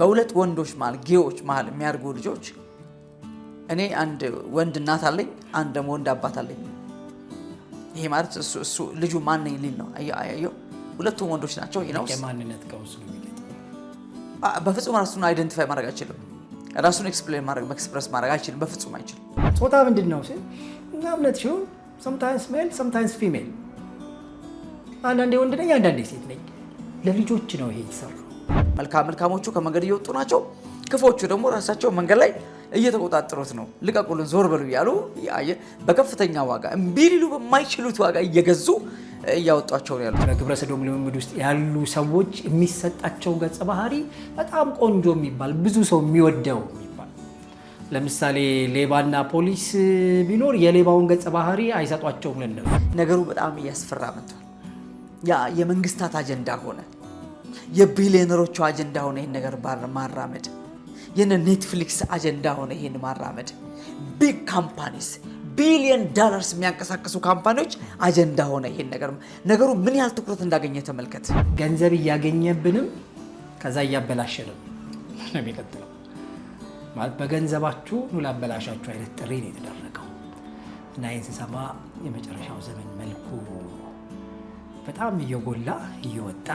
በሁለት ወንዶች ማለት ጌዎች ማለት የሚያርጉ ልጆች እኔ አንድ ወንድ እናት አለኝ አንድ ደግሞ ወንድ አባት አለኝ ይሄ ማለት እሱ ልጁ ማን ነኝ ሊል ነው አየው ሁለቱም ወንዶች ናቸው ይሄ ነው የማንነት ቀውስ ነው የሚለው በፍጹም ራሱን አይደንቲፋይ ማድረግ አይችልም ራሱን ኤክስፕሌን ማድረግ ኤክስፕረስ ማድረግ አይችልም በፍጹም አይችልም ጾታ ምንድነው ሲል እናምነት ሲሆን sometimes male sometimes female አንዳንዴ ወንድ ነኝ አንዳንዴ ሴት ነኝ ለልጆች ነው ይሄ የተሰራው መልካሞቹ ከመንገድ እየወጡ ናቸው ክፎቹ ደግሞ ራሳቸው መንገድ ላይ እየተቆጣጠሩት ነው ልቀቁልን ዞር በሉ ያሉ በከፍተኛ ዋጋ እምቢሊሉ በማይችሉት ዋጋ እየገዙ ያወጣቸው ነው ያሉት በግብረ ሰዶም ልምምድ ውስጥ ያሉ ሰዎች የሚሰጣቸው ገጸ ባህሪ በጣም ቆንጆ የሚባል ብዙ ሰው የሚወደው የሚባል ለምሳሌ ሌባና ፖሊስ ቢኖር የሌባውን ገጸ ባህሪ አይሰጧቸውም ለነሱ ነገሩ በጣም እያስፈራ መጥቷል ያ የመንግስታት አጀንዳ ሆነ የቢሊዮነሮቹ አጀንዳ ሆነ ይሄን ነገር ማራመድ የነ ኔትፍሊክስ አጀንዳ ሆነ ይሄን ማራመድ ቢግ ካምፓኒስ ቢሊየን ዶላርስ የሚያንቀሳቀሱ ካምፓኒዎች አጀንዳ ሆነ ይሄን ነገሩ ምን ያህል ትኩረት እንዳገኘ ተመልከት ገንዘብ እያገኘብንም ከዛ እያበላሸንም ነው የሚቀጥለው ማለት በገንዘባችሁ ነው ላበላሻችሁ አይነት ጥሪ ነው የተደረገው እና ይሄን ሲሰማ የመጨረሻው ዘመን መልኩ በጣም እየጎላ እየወጣ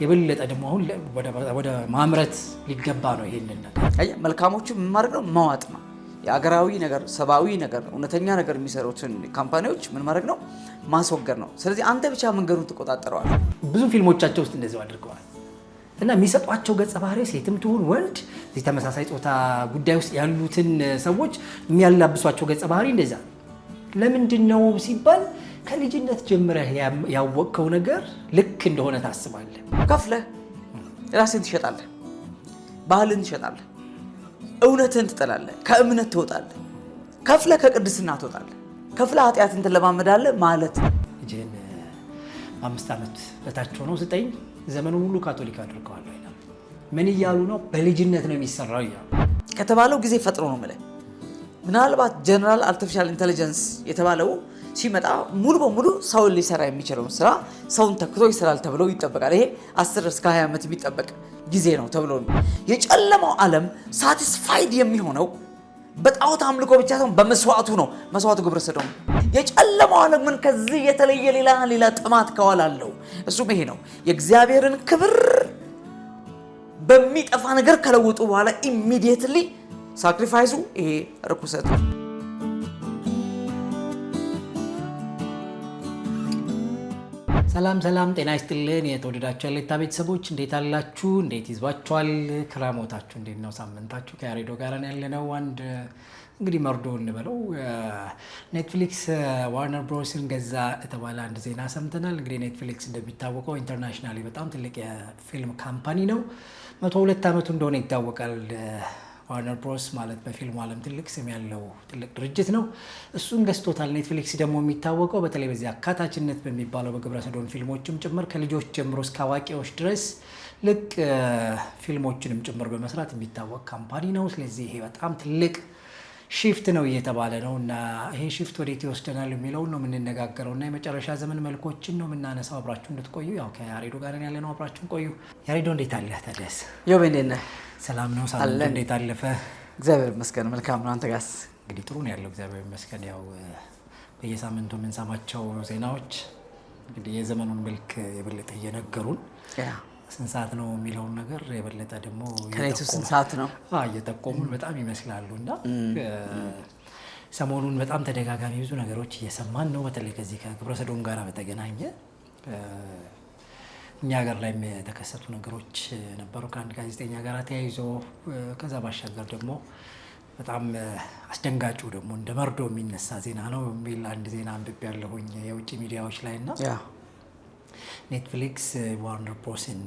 የበለጠ ደግሞ አሁን ወደ ማምረት ሊገባ ነው ይሄንን ነገር መልካሞቹ ምን ማድረግ ነው ማዋጥ ነው የአገራዊ ነገር ሰባዊ ነገር እውነተኛ ነገር የሚሰሩትን ካምፓኒዎች ምን ማድረግ ነው ማስወገድ ነው ስለዚህ አንተ ብቻ መንገዱን ተቆጣጣረዋል ብዙ ፊልሞቻቸው ውስጥ እንደዚህ አድርገዋል እና የሚሰጧቸው ገጸ ባህሪ ሴትም ትሁን ወንድ እዚህ ተመሳሳይ ጾታ ጉዳይ ውስጥ ያሉትን ሰዎች የሚያላብሷቸው ገጸ ባህሪ እንደዛ ለምንድነው ሲባል ከልጅነት ጀምረህ ያወቅከው ነገር ልክ እንደሆነ ታስባለህ ከፍለህ ራስህን ትሸጣለህ ባህልን ትሸጣለህ እውነትን ትጠላለህ ከእምነት ትወጣለህ ከፍለህ ከቅድስና ትወጣለህ ከፍለህ ኃጢአትን ትለማመዳለህ ማለት እጄን 5 ዓመት በታች ሆነው ስጠኝ ዘመኑን ሁሉ ካቶሊክ አድርገዋል ይላል ምን እያሉ ነው በልጅነት ነው የሚሰራው ይላል ከተባለው ጊዜ ፈጥሮ ነው ማለት ምናልባት ጀነራል አርቲፊሻል ኢንተለጀንስ የተባለው ሲመጣ ሙሉ በሙሉ ሰው ሊሰራ የሚችለው ስራ ሰውን ተክቶ ይሰራል ተብሎ ይጠበቃል ይሄ 10 እስከ 20 ዓመት የሚጠበቅ ጊዜ ነው ተብሎ ነው የጨለማው ዓለም ሳቲስፋይድ የሚሆነው በጣዖት አምልኮ ብቻ ሳይሆን በመስዋዕቱ ነው መስዋዕቱ ግብረ ሰዶም የጨለማው ዓለም ምን ከዚህ የተለየ ሌላ ጥማት ከዋላለው እሱም ይሄ ነው የእግዚአብሔርን ክብር በሚጠፋ ነገር ከለውጡ በኋላ ኢሚዲየትሊ ሳክሪፋይሱ ይሄ ርኩሰት ነው ሰላም ጤና ይስጥልን የተወደዳችሁ ያለታ ቤተሰቦች እንዴት አላችሁ እንዴት ይዟችኋል ክራሞታችሁ እንዴት ነው ሳምንታችሁ ከያሬዶ ጋር ያለነው አንድ እንግዲህ መርዶ እንበለው ኔትፍሊክስ ዋርነር ብሮስን ገዛ የተባለ አንድ ዜና ሰምተናል እንግዲህ ኔትፍሊክስ እንደሚታወቀው ኢንተርናሽናሊ በጣም ትልቅ የፊልም ካምፓኒ ነው 102 ዓመቱ እንደሆነ ይታወቃል ዋርነር ብሮስ ማለት በፊልሙ ዓለም ትልቅ ስም ያለው ትልቅ ድርጅት ነው እሱን ገዝቶታል ኔትፍሊክስ ደግሞ የሚታወቀው በተለይ በዚህ አካታችነት በሚባለው በግብረ ሰዶም ፊልሞችም ጭምር ከልጆች ጀምሮ እስከ አዋቂዎች ድረስ ልቅ ፊልሞችንም ጭምር በመስራት የሚታወቅ ካምፓኒ ነው ስለዚህ ይሄ በጣም ትልቅ ሺፍት ነው እየተባለ ነው እና ይሄ ሺፍት ወዴት ይወስደናል የሚለው ነው የምንነጋገረው እና የመጨረሻ ዘመን መልኮችን ነው የምናነሳው አብራችሁ እንድትቆዩ ያው ከያሬዶ ጋር ያለነው አብራችሁን ቆዩ ያሬዶ እንዴት አለህ ታዲያስ ዮቤኔና ሰላም ነው ሳምንት እንዴት አለፈ እግዚአብሔር ይመስገን መልካም ነው አንተ ጋርስ እንግዲህ ጥሩ ነው ያለው እግዚአብሔር ይመስገን ያው በየሳምንቱ የምንሰማቸው ዜናዎች እንግዲህ የዘመኑን መልክ የበለጠ እየነገሩን ስንት ሰዓት ነው የሚለውን ነገር የበለጠ ደግሞ ከሌቱ ስንት ሰዓት ነው እየጠቆሙን በጣም ይመስላሉ እና ሰሞኑን በጣም ተደጋጋሚ ብዙ ነገሮች እየሰማን ነው በተለይ ከዚህ ከግብረ ሰዶም ጋር በተገናኘ እኛ ሀገር ላይ የተከሰቱ ነገሮች ነበሩ ከአንድ ጋዜጠኛ ጋር ተያይዞ ከዛ ባሻገር ደግሞ በጣም አስደንጋጩ ደግሞ እንደ መርዶ የሚነሳ ዜና ነው የሚል አንድ ዜና አንብቤ ያለሁኝ የውጭ ሚዲያዎች ላይ እና ኔትፍሊክስ ዋርነር ብሮስን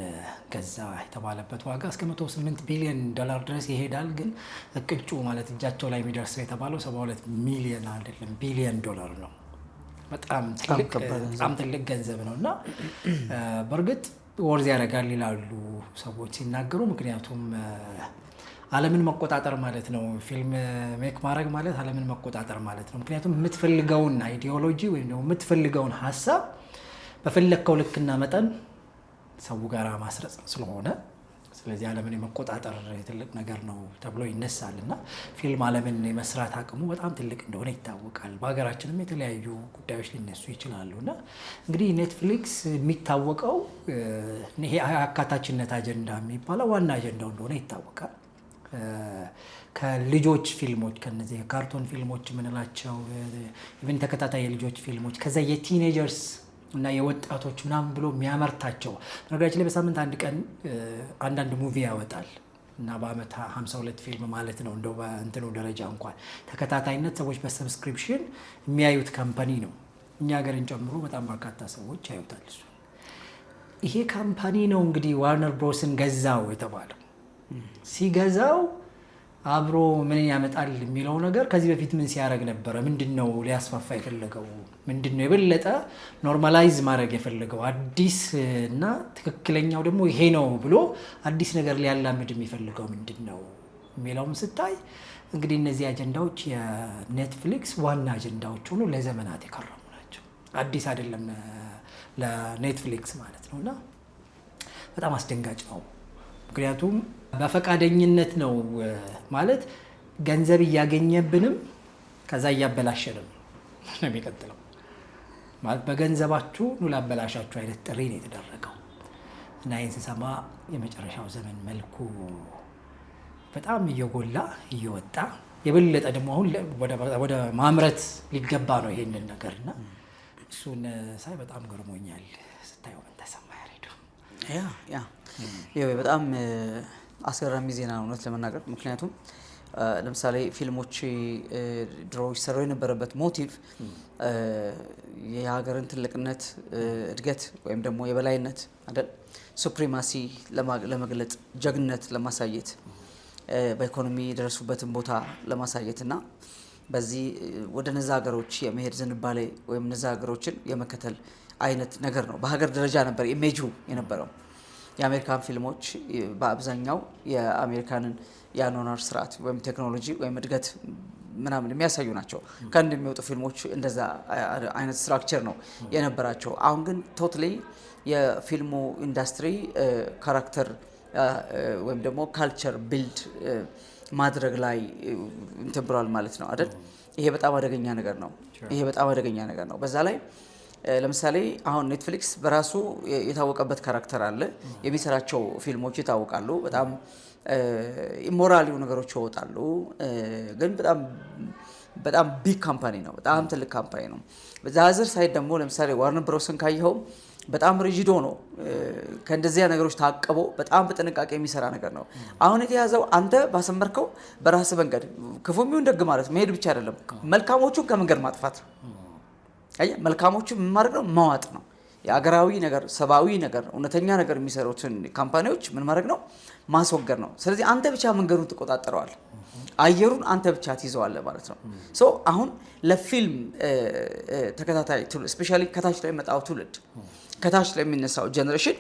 ገዛ የተባለበት ዋጋ እስከ $108 ቢሊዮን ድረስ ይሄዳል ግን እቅጩ ማለት እጃቸው ላይ የሚደርሰው የተባለው 72 ሚሊዮን አይደለም ቢሊዮን ዶላር ነው በጣም ትልቅ ገንዘብ ነው እና በእርግጥ ወርዝ ያደርጋል ይላሉ ሰዎች ሲናገሩ ምክንያቱም ዓለምን መቆጣጠር ማለት ነው ፊልም ሜክ ማድረግ ማለት ዓለምን መቆጣጠር ማለት ነው ምክንያቱም የምትፈልገውን አይዲዮሎጂ ወይም ደግሞ የምትፈልገውን ሐሳብ በፈለከው ልክና መጠን ሰው ጋር ማስረጽ ስለሆነ ስለዚህ ዓለምን የመቆጣጠር ትልቅ ነገር ነው ተብሎ ይነሳል እና ፊልም ዓለምን የመስራት አቅሙ በጣም ትልቅ እንደሆነ ይታወቃል። በሀገራችንም የተለያዩ ጉዳዮች ሊነሱ ይችላሉ እና እንግዲህ ኔትፍሊክስ የሚታወቀው ይሄ አካታችነት አጀንዳ የሚባለው ዋና አጀንዳው እንደሆነ ይታወቃል። ከልጆች ፊልሞች ከነዚህ የካርቶን ፊልሞች የምንላቸው ኢቨን ተከታታይ የልጆች ፊልሞች ከዛ የቲኔጀርስ እና የወጣቶች ምናምን ብሎ የሚያመርታቸው ነገራችን ላይ በሳምንት አንድ ቀን አንዳንድ ሙቪ ያወጣል እና በአመት 52 ፊልም ማለት ነው። እንደው በእንትኑ ደረጃ እንኳን ተከታታይነት ሰዎች በሰብስክሪፕሽን የሚያዩት ካምፓኒ ነው። እኛ ሀገርን ጨምሮ በጣም በርካታ ሰዎች ያዩታል። እሱ ይሄ ካምፓኒ ነው እንግዲህ ዋርነር ብሮስን ገዛው የተባለው። ሲገዛው አብሮ ምን ያመጣል የሚለው ነገር ከዚህ በፊት ምን ሲያደርግ ነበረ? ምንድነው ሊያስፋፋ የፈለገው? ምንድነው የበለጠ ኖርማላይዝ ማድረግ የፈለገው? አዲስ እና ትክክለኛው ደግሞ ይሄ ነው ብሎ አዲስ ነገር ሊያላምድ የሚፈልገው ምንድነው የሚለውም ስታይ እንግዲህ እነዚህ አጀንዳዎች የኔትፍሊክስ ዋና አጀንዳዎች ሆኖ ለዘመናት የከረሙ ናቸው። አዲስ አይደለም ለኔትፍሊክስ ማለት ነው እና በጣም አስደንጋጭ ነው። ምክንያቱም በፈቃደኝነት ነው ማለት ገንዘብ እያገኘብንም ከዛ እያበላሸንም ነው የሚቀጥለው። ማለት በገንዘባችሁ ኑ ላበላሻችሁ አይነት ጥሪ ነው የተደረገው እና ይህን ስሰማ የመጨረሻው ዘመን መልኩ በጣም እየጎላ እየወጣ የበለጠ ደግሞ አሁን ወደ ማምረት ሊገባ ነው ይሄንን ነገር እና እሱን ሳይ በጣም ገርሞኛል። ስታየው ምን ተሰማ ያሬዱ? በጣም አስገራሚ ዜና ነው እውነት ለመናገር። ምክንያቱም ለምሳሌ ፊልሞች ድሮ ይሰሩ የነበረበት ሞቲቭ የሀገርን ትልቅነት፣ እድገት ወይም ደግሞ የበላይነት አይደል፣ ሱፕሪማሲ ለመግለጽ፣ ጀግንነት ለማሳየት፣ በኢኮኖሚ የደረሱበትን ቦታ ለማሳየት እና በዚህ ወደ ነዛ ሀገሮች የመሄድ ዝንባሌ ወይም ነዛ ሀገሮችን የመከተል አይነት ነገር ነው። በሀገር ደረጃ ነበር ኢሜጁ የነበረው። የአሜሪካን ፊልሞች በአብዛኛው የአሜሪካንን የአኗኗር ስርዓት ወይም ቴክኖሎጂ ወይም እድገት ምናምን የሚያሳዩ ናቸው። ከአንድ የሚወጡ ፊልሞች እንደዛ አይነት ስትራክቸር ነው የነበራቸው። አሁን ግን ቶታሊ የፊልሙ ኢንዱስትሪ ካራክተር ወይም ደግሞ ካልቸር ቢልድ ማድረግ ላይ እንትን ብሏል ማለት ነው አይደል? ይሄ በጣም አደገኛ ነገር ነው። ይሄ በጣም አደገኛ ነገር ነው። በዛ ላይ ለምሳሌ አሁን ኔትፍሊክስ በራሱ የታወቀበት ካራክተር አለ። የሚሰራቸው ፊልሞች ይታወቃሉ። በጣም ኢሞራል ነገሮች ይወጣሉ። ግን በጣም ቢግ ካምፓኒ ነው። በጣም ትልቅ ካምፓኒ ነው። በዛ አዘር ሳይድ ደግሞ ለምሳሌ ዋርነር ብሮስን ካየኸው በጣም ሪጂዶ ነው። ከእንደዚያ ነገሮች ታቅቦ በጣም በጥንቃቄ የሚሰራ ነገር ነው። አሁን የተያዘው አንተ ባሰመርከው በራስ መንገድ ክፉም ይሁን ደግ ማለት መሄድ ብቻ አይደለም፣ መልካሞቹን ከመንገድ ማጥፋት ነው። መልካሞቹ ምን ማድረግ ነው? መዋጥ ነው። የአገራዊ ነገር፣ ሰብአዊ ነገር፣ እውነተኛ ነገር የሚሰሩትን ካምፓኒዎች ምን ማድረግ ነው? ማስወገድ ነው። ስለዚህ አንተ ብቻ መንገዱን ትቆጣጠረዋለህ፣ አየሩን አንተ ብቻ ትይዘዋለህ ማለት ነው። ሶ አሁን ለፊልም ተከታታይ ትውልድ ስፔሻሊ ከታች ላይ መጣው ትውልድ ከታች ላይ የሚነሳው ጀነሬሽን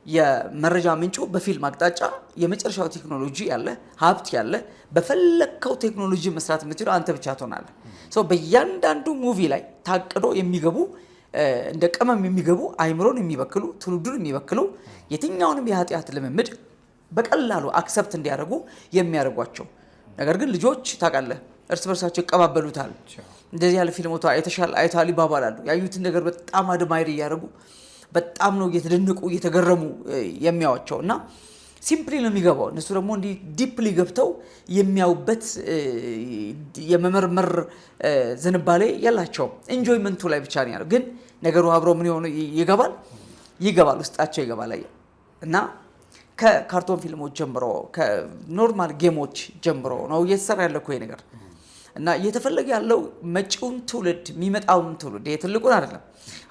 የመረጃ ምንጩ በፊልም አቅጣጫ የመጨረሻው ቴክኖሎጂ ያለ ሀብት ያለ በፈለከው ቴክኖሎጂ መስራት የምትችለው አንተ ብቻ ትሆናለህ። ሶ በእያንዳንዱ ሙቪ ላይ ታቅዶ የሚገቡ እንደ ቅመም የሚገቡ አይምሮን የሚበክሉ ትውልዱን የሚበክሉ የትኛውንም የኃጢአት ልምምድ በቀላሉ አክሰፕት እንዲያደርጉ የሚያደርጓቸው ነገር ግን ልጆች ታውቃለህ እርስ በርሳቸው ይቀባበሉታል። እንደዚህ ያለ ፊልሞታ የተሻለ አይታሊ ይባባላሉ። ያዩትን ነገር በጣም አድማይር እያደረጉ በጣም ነው እየተደነቁ እየተገረሙ የሚያዋቸው እና ሲምፕሊ ነው የሚገባው። እነሱ ደግሞ እንዲህ ዲፕሊ ገብተው የሚያዩበት የመመርመር ዝንባሌ የላቸውም። ኢንጆይመንቱ ላይ ብቻ ነው ያለው። ግን ነገሩ አብሮ ምን ሆኖ ይገባል ውስጣቸው ይገባል። እና ከካርቶን ፊልሞች ጀምሮ ከኖርማል ጌሞች ጀምሮ ነው እየተሰራ ያለው ይሄ ነገር እና እየተፈለገ ያለው መጪውን ትውልድ የሚመጣውን ትውልድ የትልቁን አይደለም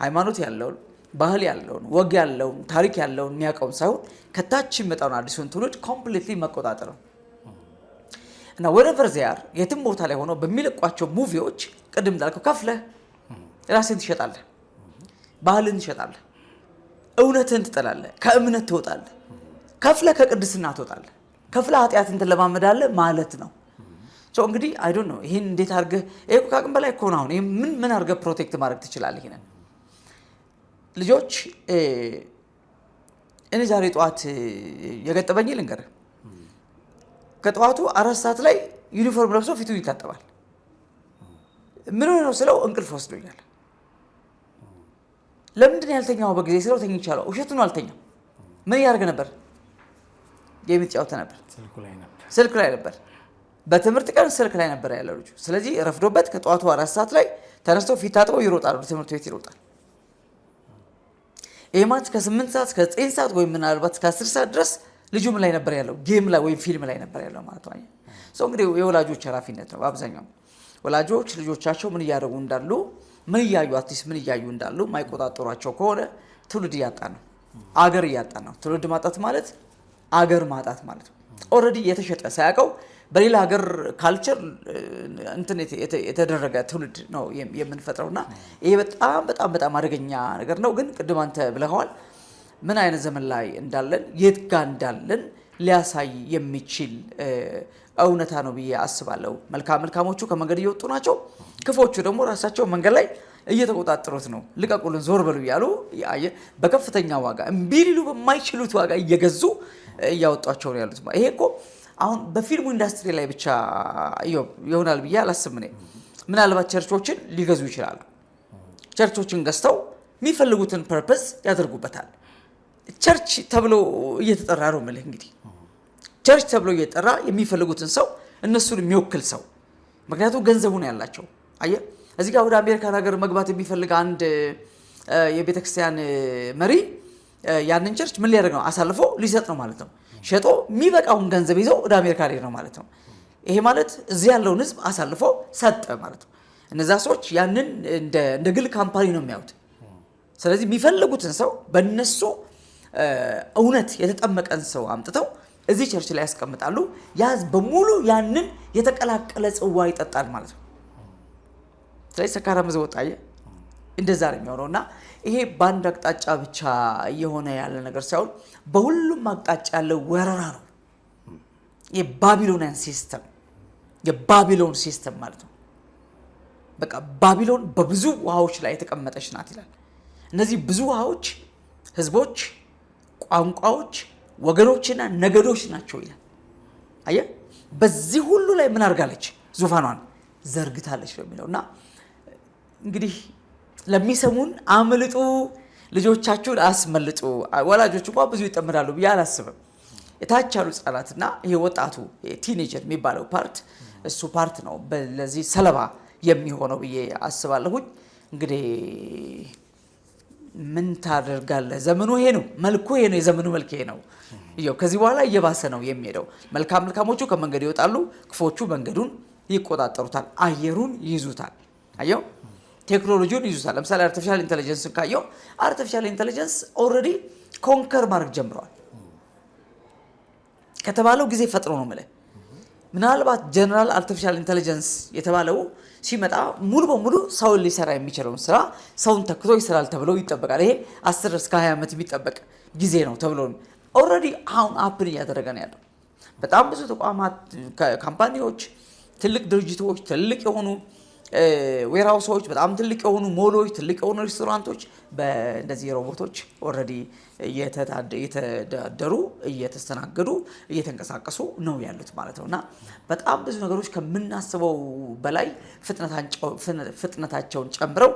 ሃይማኖት ያለውን ባህል ያለውን ወግ ያለውን ታሪክ ያለውን የሚያውቀውን ሳይሆን ከታች የሚመጣውን አዲሱን ትውልድ ኮምፕሊትሊ መቆጣጠር ነው። እና ወረቨር ዚያር የትም ቦታ ላይ ሆኖ በሚለቋቸው ሙቪዎች ቅድም እንዳልከው ከፍለህ ራስህን ትሸጣለህ፣ ባህልን ትሸጣለህ፣ እውነትን ትጠላለህ፣ ከእምነት ትወጣለህ፣ ከፍለህ ከቅድስና ትወጣለህ፣ ከፍለህ ኃጢአትን ትለማመዳለህ ማለት ነው። ሶ እንግዲህ አይ ዶንት ኖ ይሄን እንዴት አድርገህ ይሄ ከአቅም በላይ እኮ ነው። አሁን ይሄ ምን አድርገህ ፕሮቴክት ማድረግ ትችላለህ? ይሄንን ልጆች እኔ ዛሬ ጠዋት የገጠመኝ ልንገርህ። ከጠዋቱ 4 ሰዓት ላይ ዩኒፎርም ለብሶ ፊቱ ይታጠባል። ምን ሆነ ነው ስለው እንቅልፍ ወስዶኛል። ለምንድን ያልተኛው በጊዜ ስለው ተኝቻለሁ። ውሸቱን አልተኛም። ምን ያደርግ ነበር? ጌም ይጫወት ነበር። ስልክ ላይ ነበር። በትምህርት ቀን ስልክ ላይ ነበር ያለው ልጁ። ስለዚህ ረፍዶበት ከጠዋቱ 4 ሰዓት ላይ ተነስቶ ፊት ታጥቦ ይሮጣል፣ ወደ ትምህርት ቤት ይሮጣል። ኤማት ከ8 ሰዓት እስከ 9 ሰዓት ወይም ምናልባት እስከ 10 ሰዓት ድረስ ልጁ ምን ላይ ነበር ያለው? ጌም ላይ ወይም ፊልም ላይ ነበር ያለው ማለት ነው። ሰው እንግዲህ የወላጆች ኃላፊነት ነው። በአብዛኛው ወላጆች ልጆቻቸው ምን እያደረጉ እንዳሉ ምን እያዩ አትሊስት ምን እያዩ እንዳሉ ማይቆጣጠሯቸው ከሆነ ትውልድ እያጣ ነው፣ አገር እያጣ ነው። ትውልድ ማጣት ማለት አገር ማጣት ማለት ነው። ኦልሬዲ የተሸጠ ሳያውቀው በሌላ ሀገር ካልቸር እንትን የተደረገ ትውልድ ነው የምንፈጥረውና ይሄ በጣም በጣም በጣም አደገኛ ነገር ነው። ግን ቅድም አንተ ብለኸዋል፣ ምን አይነት ዘመን ላይ እንዳለን የት ጋር እንዳለን ሊያሳይ የሚችል እውነታ ነው ብዬ አስባለሁ። መልካሞቹ ከመንገድ እየወጡ ናቸው፣ ክፎቹ ደግሞ ራሳቸው መንገድ ላይ እየተቆጣጠሩት ነው። ልቀቁልን፣ ዞር በሉ እያሉ በከፍተኛ ዋጋ እምቢ ሊሉ በማይችሉት ዋጋ እየገዙ እያወጧቸው ነው ያሉት። ይሄ እኮ አሁን በፊልሙ ኢንዱስትሪ ላይ ብቻ ይሆናል ብዬ አላስብም። ምናልባት ቸርቾችን ሊገዙ ይችላሉ። ቸርቾችን ገዝተው የሚፈልጉትን ፐርፐስ ያደርጉበታል። ቸርች ተብሎ እየተጠራ ነው የምልህ። እንግዲህ ቸርች ተብሎ እየተጠራ የሚፈልጉትን ሰው እነሱን የሚወክል ሰው፣ ምክንያቱም ገንዘቡን ያላቸው። አየህ እዚህ ጋር ወደ አሜሪካን ሀገር መግባት የሚፈልግ አንድ የቤተክርስቲያን መሪ ያንን ቸርች ምን ሊያደርግ ነው? አሳልፎ ሊሰጥ ነው ማለት ነው። ሸጦ የሚበቃውን ገንዘብ ይዘው ወደ አሜሪካ ሊሄድ ነው ማለት ነው። ይሄ ማለት እዚህ ያለውን ሕዝብ አሳልፎ ሰጠ ማለት ነው። እነዛ ሰዎች ያንን እንደ ግል ካምፓኒ ነው የሚያዩት። ስለዚህ የሚፈልጉትን ሰው በእነሱ እውነት የተጠመቀን ሰው አምጥተው እዚህ ቸርች ላይ ያስቀምጣሉ። ያ ሕዝብ በሙሉ ያንን የተቀላቀለ ጽዋ ይጠጣል ማለት ነው። ስለዚህ ሰካራም ሕዝብ ወጣየ እንደዛ ነው የሚሆነውና ይሄ በአንድ አቅጣጫ ብቻ እየሆነ ያለ ነገር ሳይሆን በሁሉም አቅጣጫ ያለ ወረራ ነው። የባቢሎኒያን ሲስተም የባቢሎን ሲስተም ማለት ነው። በቃ ባቢሎን በብዙ ውሃዎች ላይ የተቀመጠች ናት ይላል። እነዚህ ብዙ ውሃዎች ህዝቦች፣ ቋንቋዎች፣ ወገኖችና ነገዶች ናቸው ይላል። አየህ በዚህ ሁሉ ላይ ምን አድርጋለች? ዙፋኗን ዘርግታለች ነው የሚለውና እንግዲህ ለሚሰሙን አምልጡ፣ ልጆቻችሁን አስመልጡ። ወላጆች እንኳን ብዙ ይጠምዳሉ ብዬ አላስብም። የታች ያሉ ህጻናትና ይሄ ወጣቱ ቲኔጀር የሚባለው ፓርት እሱ ፓርት ነው ለዚህ ሰለባ የሚሆነው ብዬ አስባለሁኝ። እንግዲህ ምን ታደርጋለህ? ዘመኑ ይሄ ነው፣ መልኩ ይሄ ነው፣ የዘመኑ መልክ ይሄ ነው። ከዚህ በኋላ እየባሰ ነው የሚሄደው። መልካሞቹ ከመንገድ ይወጣሉ፣ ክፎቹ መንገዱን ይቆጣጠሩታል፣ አየሩን ይይዙታል። አየው ቴክኖሎጂውን ይዙታል። ለምሳሌ አርቲፊሻል ኢንተለጀንስን ካየው አርቲፊሻል ኢንተለጀንስ ኦልሬዲ ኮንከር ማድረግ ጀምረዋል። ከተባለው ጊዜ ፈጥሮ ነው የምልህ። ምናልባት ጀነራል አርቲፊሻል ኢንተለጀንስ የተባለው ሲመጣ ሙሉ በሙሉ ሰውን ሊሰራ የሚችለውን ስራ ሰውን ተክቶ ይሰራል ተብሎ ይጠበቃል። ይሄ 10 እስከ 20 ዓመት የሚጠበቅ ጊዜ ነው ተብሎ ኦልሬዲ አሁን አፕን እያደረገ ነው ያለው። በጣም ብዙ ተቋማት፣ ካምፓኒዎች፣ ትልቅ ድርጅቶች፣ ትልቅ የሆኑ ዌርሃውሶች፣ በጣም ትልቅ የሆኑ ሞሎች፣ ትልቅ የሆኑ ሬስቶራንቶች በእንደዚህ ሮቦቶች ኦልሬዲ እየተዳደሩ እየተስተናገዱ እየተንቀሳቀሱ ነው ያሉት ማለት ነውና በጣም ብዙ ነገሮች ከምናስበው በላይ ፍጥነታቸውን ጨምረው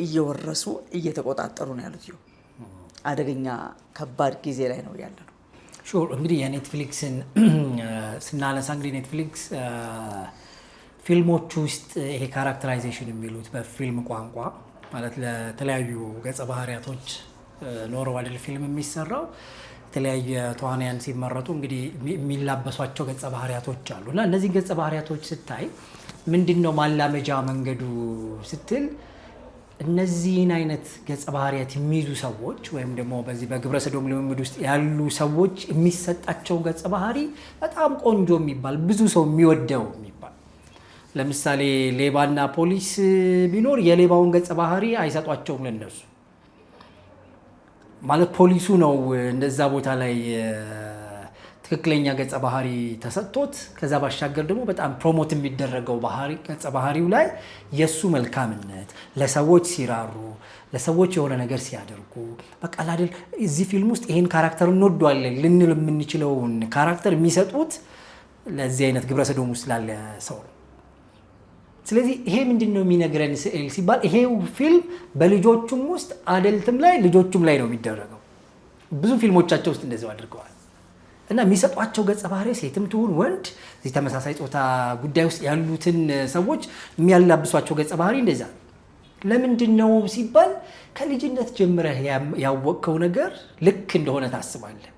እየወረሱ እየተቆጣጠሩ ነው ያሉት። አደገኛ ከባድ ጊዜ ላይ ነው ያለ ነው። ሹር እንግዲህ የኔትፍሊክስን ስናነሳ እንግዲህ ኔትፍሊክስ ፊልሞች ውስጥ ይሄ ካራክተራይዜሽን የሚሉት በፊልም ቋንቋ ማለት ለተለያዩ ገጸ ባህሪያቶች ኖሮ አይደል ፊልም የሚሰራው የተለያየ ተዋናያን ሲመረጡ እንግዲህ የሚላበሷቸው ገጸ ባህሪያቶች አሉ እና እነዚህ ገጸ ባህሪያቶች ስታይ ምንድነው ማላመጃ መንገዱ ስትል እነዚህን አይነት ገጸ ባህሪያት የሚይዙ ሰዎች ወይም ደግሞ በዚህ በግብረ ሰዶም ልምምድ ውስጥ ያሉ ሰዎች የሚሰጣቸው ገጸ ባህሪ በጣም ቆንጆ የሚባል ብዙ ሰው የሚወደው የሚባል ለምሳሌ ሌባና ፖሊስ ቢኖር የሌባውን ገጸ ባህሪ አይሰጧቸውም ለነሱ ማለት ፖሊሱ ነው እንደዛ ቦታ ላይ ትክክለኛ ገጸ ባህሪ ተሰጥቶት ከዛ ባሻገር ደግሞ በጣም ፕሮሞት የሚደረገው ገጸ ባህሪው ላይ የሱ መልካምነት ለሰዎች ሲራሩ ለሰዎች የሆነ ነገር ሲያደርጉ በቃ አይደል እዚህ ፊልም ውስጥ ይሄን ካራክተር እንወደዋለን ልንል የምንችለውን ካራክተር የሚሰጡት ለዚህ አይነት ግብረ ሰዶም ውስጥ ላለ ሰው ነው። ስለዚህ ይሄ ምንድነው የሚነግረን ስዕል ሲባል ይሄው ፊልም በልጆቹም ውስጥ አደልትም ላይ ልጆቹም ላይ ነው የሚደረገው። ብዙ ፊልሞቻቸው ውስጥ እንደዚህ አድርገዋል። እና የሚሰጧቸው ገጸ ባህሪ ሴትም ትሁን ወንድ እዚህ ተመሳሳይ ጾታ ጉዳይ ውስጥ ያሉትን ሰዎች የሚያላብሷቸው ገጸ ባህሪ እንደዛ። ለምንድነው ሲባል ከልጅነት ጀምረህ ያወቅከው ነገር ልክ እንደሆነ ታስባለህ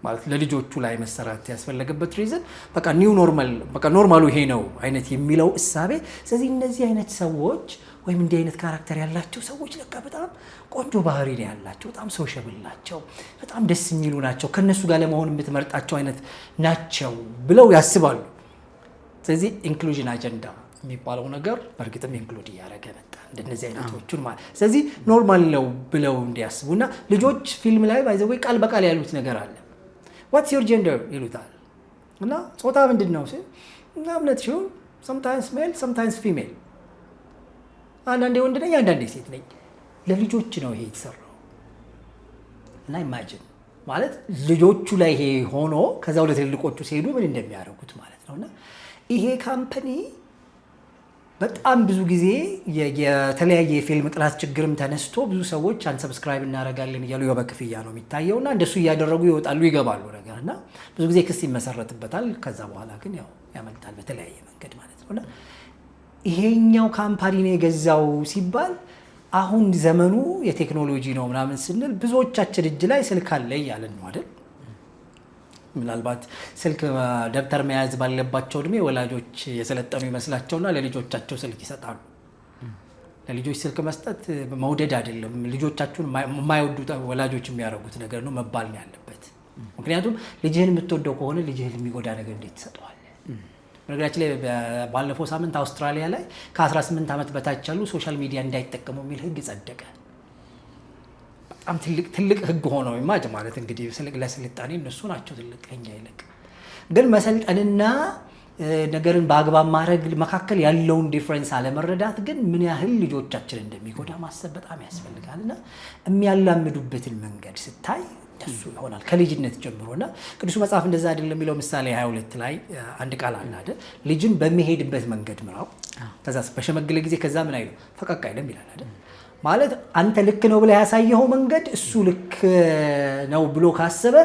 ማለት ለልጆቹ ላይ መሰራት ያስፈልገበት ሪዝን በቃ ኒው ኖርማል በቃ ኖርማሉ ይሄ ነው አይነት የሚለው እሳቤ። ስለዚህ እነዚህ አይነት ሰዎች ወይም እንዲህ አይነት ካራክተር ያላቸው ሰዎች ለካ በጣም ቆንጆ ባህሪ ነው ያላቸው፣ በጣም ሶሻብል ናቸው፣ በጣም ደስ የሚሉ ናቸው፣ ከነሱ ጋር ለመሆን የምትመርጣቸው አይነት ናቸው ብለው ያስባሉ። ስለዚህ ኢንክሉዥን አጀንዳ የሚባለው ነገር በእርግጥም ኢንክሉድ እያደረገ መጣ እንደነዚህ አይነቶቹን ማለት። ስለዚህ ኖርማል ነው ብለው እንዲያስቡና ልጆች ፊልም ላይ ባይ ዘ ወይ ቃል በቃል ያሉት ነገር አለ። ዋትስ ዮር ጀንደር ይሉታል እና ጾታ ምንድን ነው ሲል እና እምነት ሲሆን sometimes male sometimes female አንዳንዴ ወንድ ነኝ አንዳንዴ ሴት ነኝ። ለልጆች ነው ይሄ የተሰራው እና ኢማጂን ማለት ልጆቹ ላይ ይሄ ሆኖ ከዛ ወደ ትልልቆቹ ሲሄዱ ምን እንደሚያደርጉት ማለት ነውና ይሄ ካምፓኒ በጣም ብዙ ጊዜ የተለያየ የፊልም ጥራት ችግርም ተነስቶ ብዙ ሰዎች አንሰብስክራይብ እናደርጋለን እያሉ በክፍያ ነው የሚታየውና እንደሱ እያደረጉ ይወጣሉ ይገባሉ ነገርና ብዙ ጊዜ ክስ ይመሰረትበታል። ከዛ በኋላ ግን ያው ያመልጣል በተለያየ መንገድ ማለት ነውና ይሄኛው ካምፓኒ ነው የገዛው ሲባል አሁን ዘመኑ የቴክኖሎጂ ነው ምናምን ስንል ብዙዎቻችን እጅ ላይ ስልክ አለ እያለን ነው አይደል? ምናልባት ስልክ ደብተር መያዝ ባለባቸው እድሜ ወላጆች የሰለጠኑ ይመስላቸውና ለልጆቻቸው ስልክ ይሰጣሉ። ለልጆች ስልክ መስጠት መውደድ አይደለም፣ ልጆቻችሁን የማይወዱ ወላጆች የሚያደርጉት ነገር ነው መባል ነው ያለበት። ምክንያቱም ልጅህን የምትወደው ከሆነ ልጅህን የሚጎዳ ነገር እንዴት ትሰጠዋለህ? በነገራችን ላይ ባለፈው ሳምንት አውስትራሊያ ላይ ከ18 ዓመት በታች ያሉ ሶሻል ሚዲያ እንዳይጠቀሙ የሚል ህግ ጸደቀ። በጣም ትልቅ ህግ ሆኖ ይማጅ ማለት እንግዲህ ለስልጣኔ እነሱ ናቸው ትልቅ ከኛ ይልቅ። ግን መሰልጠንና ነገርን በአግባብ ማድረግ መካከል ያለውን ዲፍረንስ አለመረዳት ግን ምን ያህል ልጆቻችን እንደሚጎዳ ማሰብ በጣም ያስፈልጋልና የሚያላምዱበትን መንገድ ስታይ እሱ ይሆናል ከልጅነት ጀምሮና ቅዱስ መጽሐፍ እንደዛ አይደለም የሚለው ምሳሌ 22 ላይ አንድ ቃል አለ አይደል? ልጅን በሚሄድበት መንገድ ምራው ከዛ በሸመገለ ጊዜ ከዛ ምን አይለው ፈቀቅ አይልም ይላል አይደል? ማለት አንተ ልክ ነው ብለህ ያሳየኸው መንገድ እሱ ልክ ነው ብሎ ካሰበ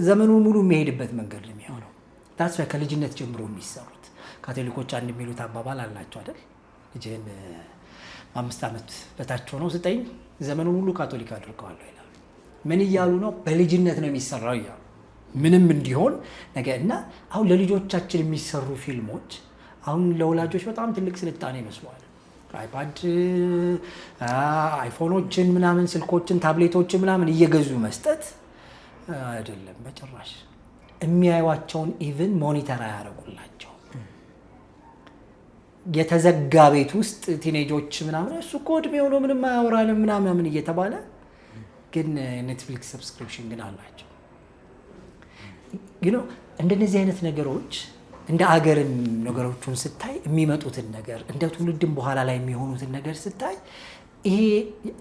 ዘመኑን ሙሉ የሚሄድበት መንገድ ነው የሚሆነው። ታስ ከልጅነት ጀምሮ የሚሰሩት ካቶሊኮች አንድ የሚሉት አባባል አላቸው አይደል? ልጅህን 5 ዓመት በታች ሆኖ ስጠኝ ዘመኑን ሁሉ ካቶሊክ አድርገዋለሁ ይላል። ምን እያሉ ነው? በልጅነት ነው የሚሰራው እያሉ ምንም እንዲሆን ነገር እና አሁን ለልጆቻችን የሚሰሩ ፊልሞች አሁን ለወላጆች በጣም ትልቅ ስልጣኔ ይመስላል። አይፓድ አይፎኖችን ምናምን ስልኮችን ታብሌቶችን ምናምን እየገዙ መስጠት አይደለም በጭራሽ። የሚያዩዋቸውን ኢቭን ሞኒተር አያደርጉላቸው። የተዘጋ ቤት ውስጥ ቲኔጆች ምናምን እሱ እኮ እድሜው ነው ምንም አያወራንም ምናምን እየተባለ ግን ኔትፍሊክስ ሰብስክሪፕሽን ግን አላቸው። እንደነዚህ አይነት ነገሮች እንደ አገርም ነገሮቹን ስታይ የሚመጡትን ነገር እንደ ትውልድም በኋላ ላይ የሚሆኑትን ነገር ስታይ ይሄ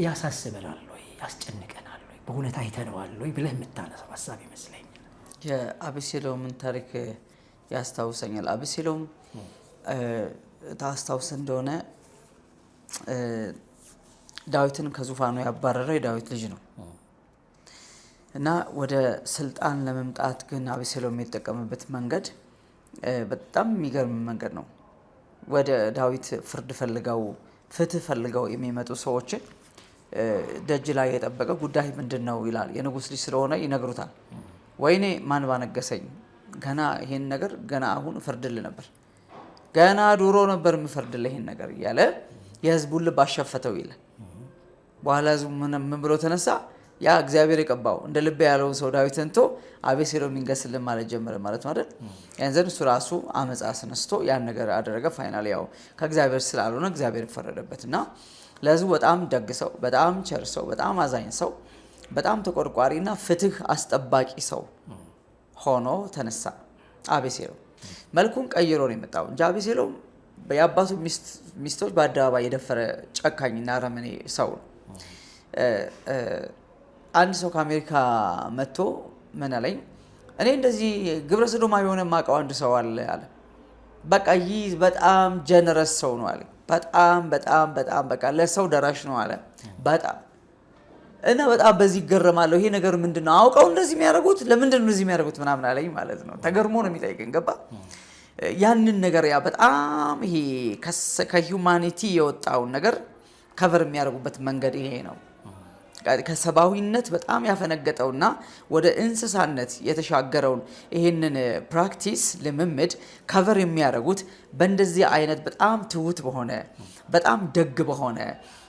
ያሳስበናል ወይ ያስጨንቀናል ወይ በእውነት አይተነዋል ወይ ብለህ የምታነሳው ሀሳብ ይመስለኛል። የአቤሴሎምን ታሪክ ያስታውሰኛል። አቤሴሎም ታስታውስ እንደሆነ ዳዊትን ከዙፋኑ ያባረረው የዳዊት ልጅ ነው እና ወደ ስልጣን ለመምጣት ግን አቤሴሎም የተጠቀመበት መንገድ በጣም የሚገርም መንገድ ነው። ወደ ዳዊት ፍርድ ፈልገው ፍትህ ፈልገው የሚመጡ ሰዎችን ደጅ ላይ የጠበቀ ጉዳይ ምንድን ነው ይላል። የንጉሥ ልጅ ስለሆነ ይነግሩታል። ወይኔ ማን ባነገሰኝ፣ ገና ይሄን ነገር ገና አሁን እፈርድልህ ነበር፣ ገና ድሮ ነበር የምፈርድልህ ይሄን ነገር እያለ የህዝቡን ልብ አሸፈተው ይላል። በኋላ ህዝቡ ምን ብሎ ተነሳ? ያ እግዚአብሔር የቀባው እንደ ልብ ያለውን ሰው ዳዊትን ትቶ አቤሴሎም ይንገስልን ማለት ጀመረ ማለት ነው አይደል? ያን ዘንድ እሱ ራሱ አመፃ አስነስቶ ያን ነገር አደረገ። ፋይናል ያው ከእግዚአብሔር ስላልሆነ እግዚአብሔር ፈረደበትና ለህዝቡ በጣም ደግ ሰው፣ በጣም ቸር ሰው፣ በጣም አዛኝ ሰው፣ በጣም ተቆርቋሪና ፍትህ አስጠባቂ ሰው ሆኖ ተነሳ አቤሴሎም። መልኩን ቀይሮ ነው የመጣው እንጂ አቤሴሎም የአባቱ ሚስቶች በአደባባይ የደፈረ ጨካኝና አረመኔ ሰው ነው። አንድ ሰው ከአሜሪካ መጥቶ ምን አለኝ፣ እኔ እንደዚህ ግብረ ሰዶማዊ የሆነ የማውቀው አንድ ሰው አለ አለ። በቃ ይህ በጣም ጀነረስ ሰው ነው አለ። በጣም በጣም በጣም በቃ ለሰው ደራሽ ነው አለ። በጣም እና በጣም በዚህ ይገረማለሁ። ይሄ ነገር ምንድነው? አውቀው እንደዚህ የሚያደርጉት ለምንድን ነው እንደዚህ የሚያደርጉት ምናምን አለኝ ማለት ነው። ተገርሞ ነው የሚጠይቀኝ። ገባ ያንን ነገር ያ በጣም ይሄ ከሂውማኒቲ የወጣውን ነገር ከቨር የሚያደርጉበት መንገድ ይሄ ነው። ከሰብአዊነት በጣም ያፈነገጠውና ወደ እንስሳነት የተሻገረውን ይሄንን ፕራክቲስ ልምምድ ከቨር የሚያደርጉት በእንደዚህ አይነት በጣም ትሁት በሆነ በጣም ደግ በሆነ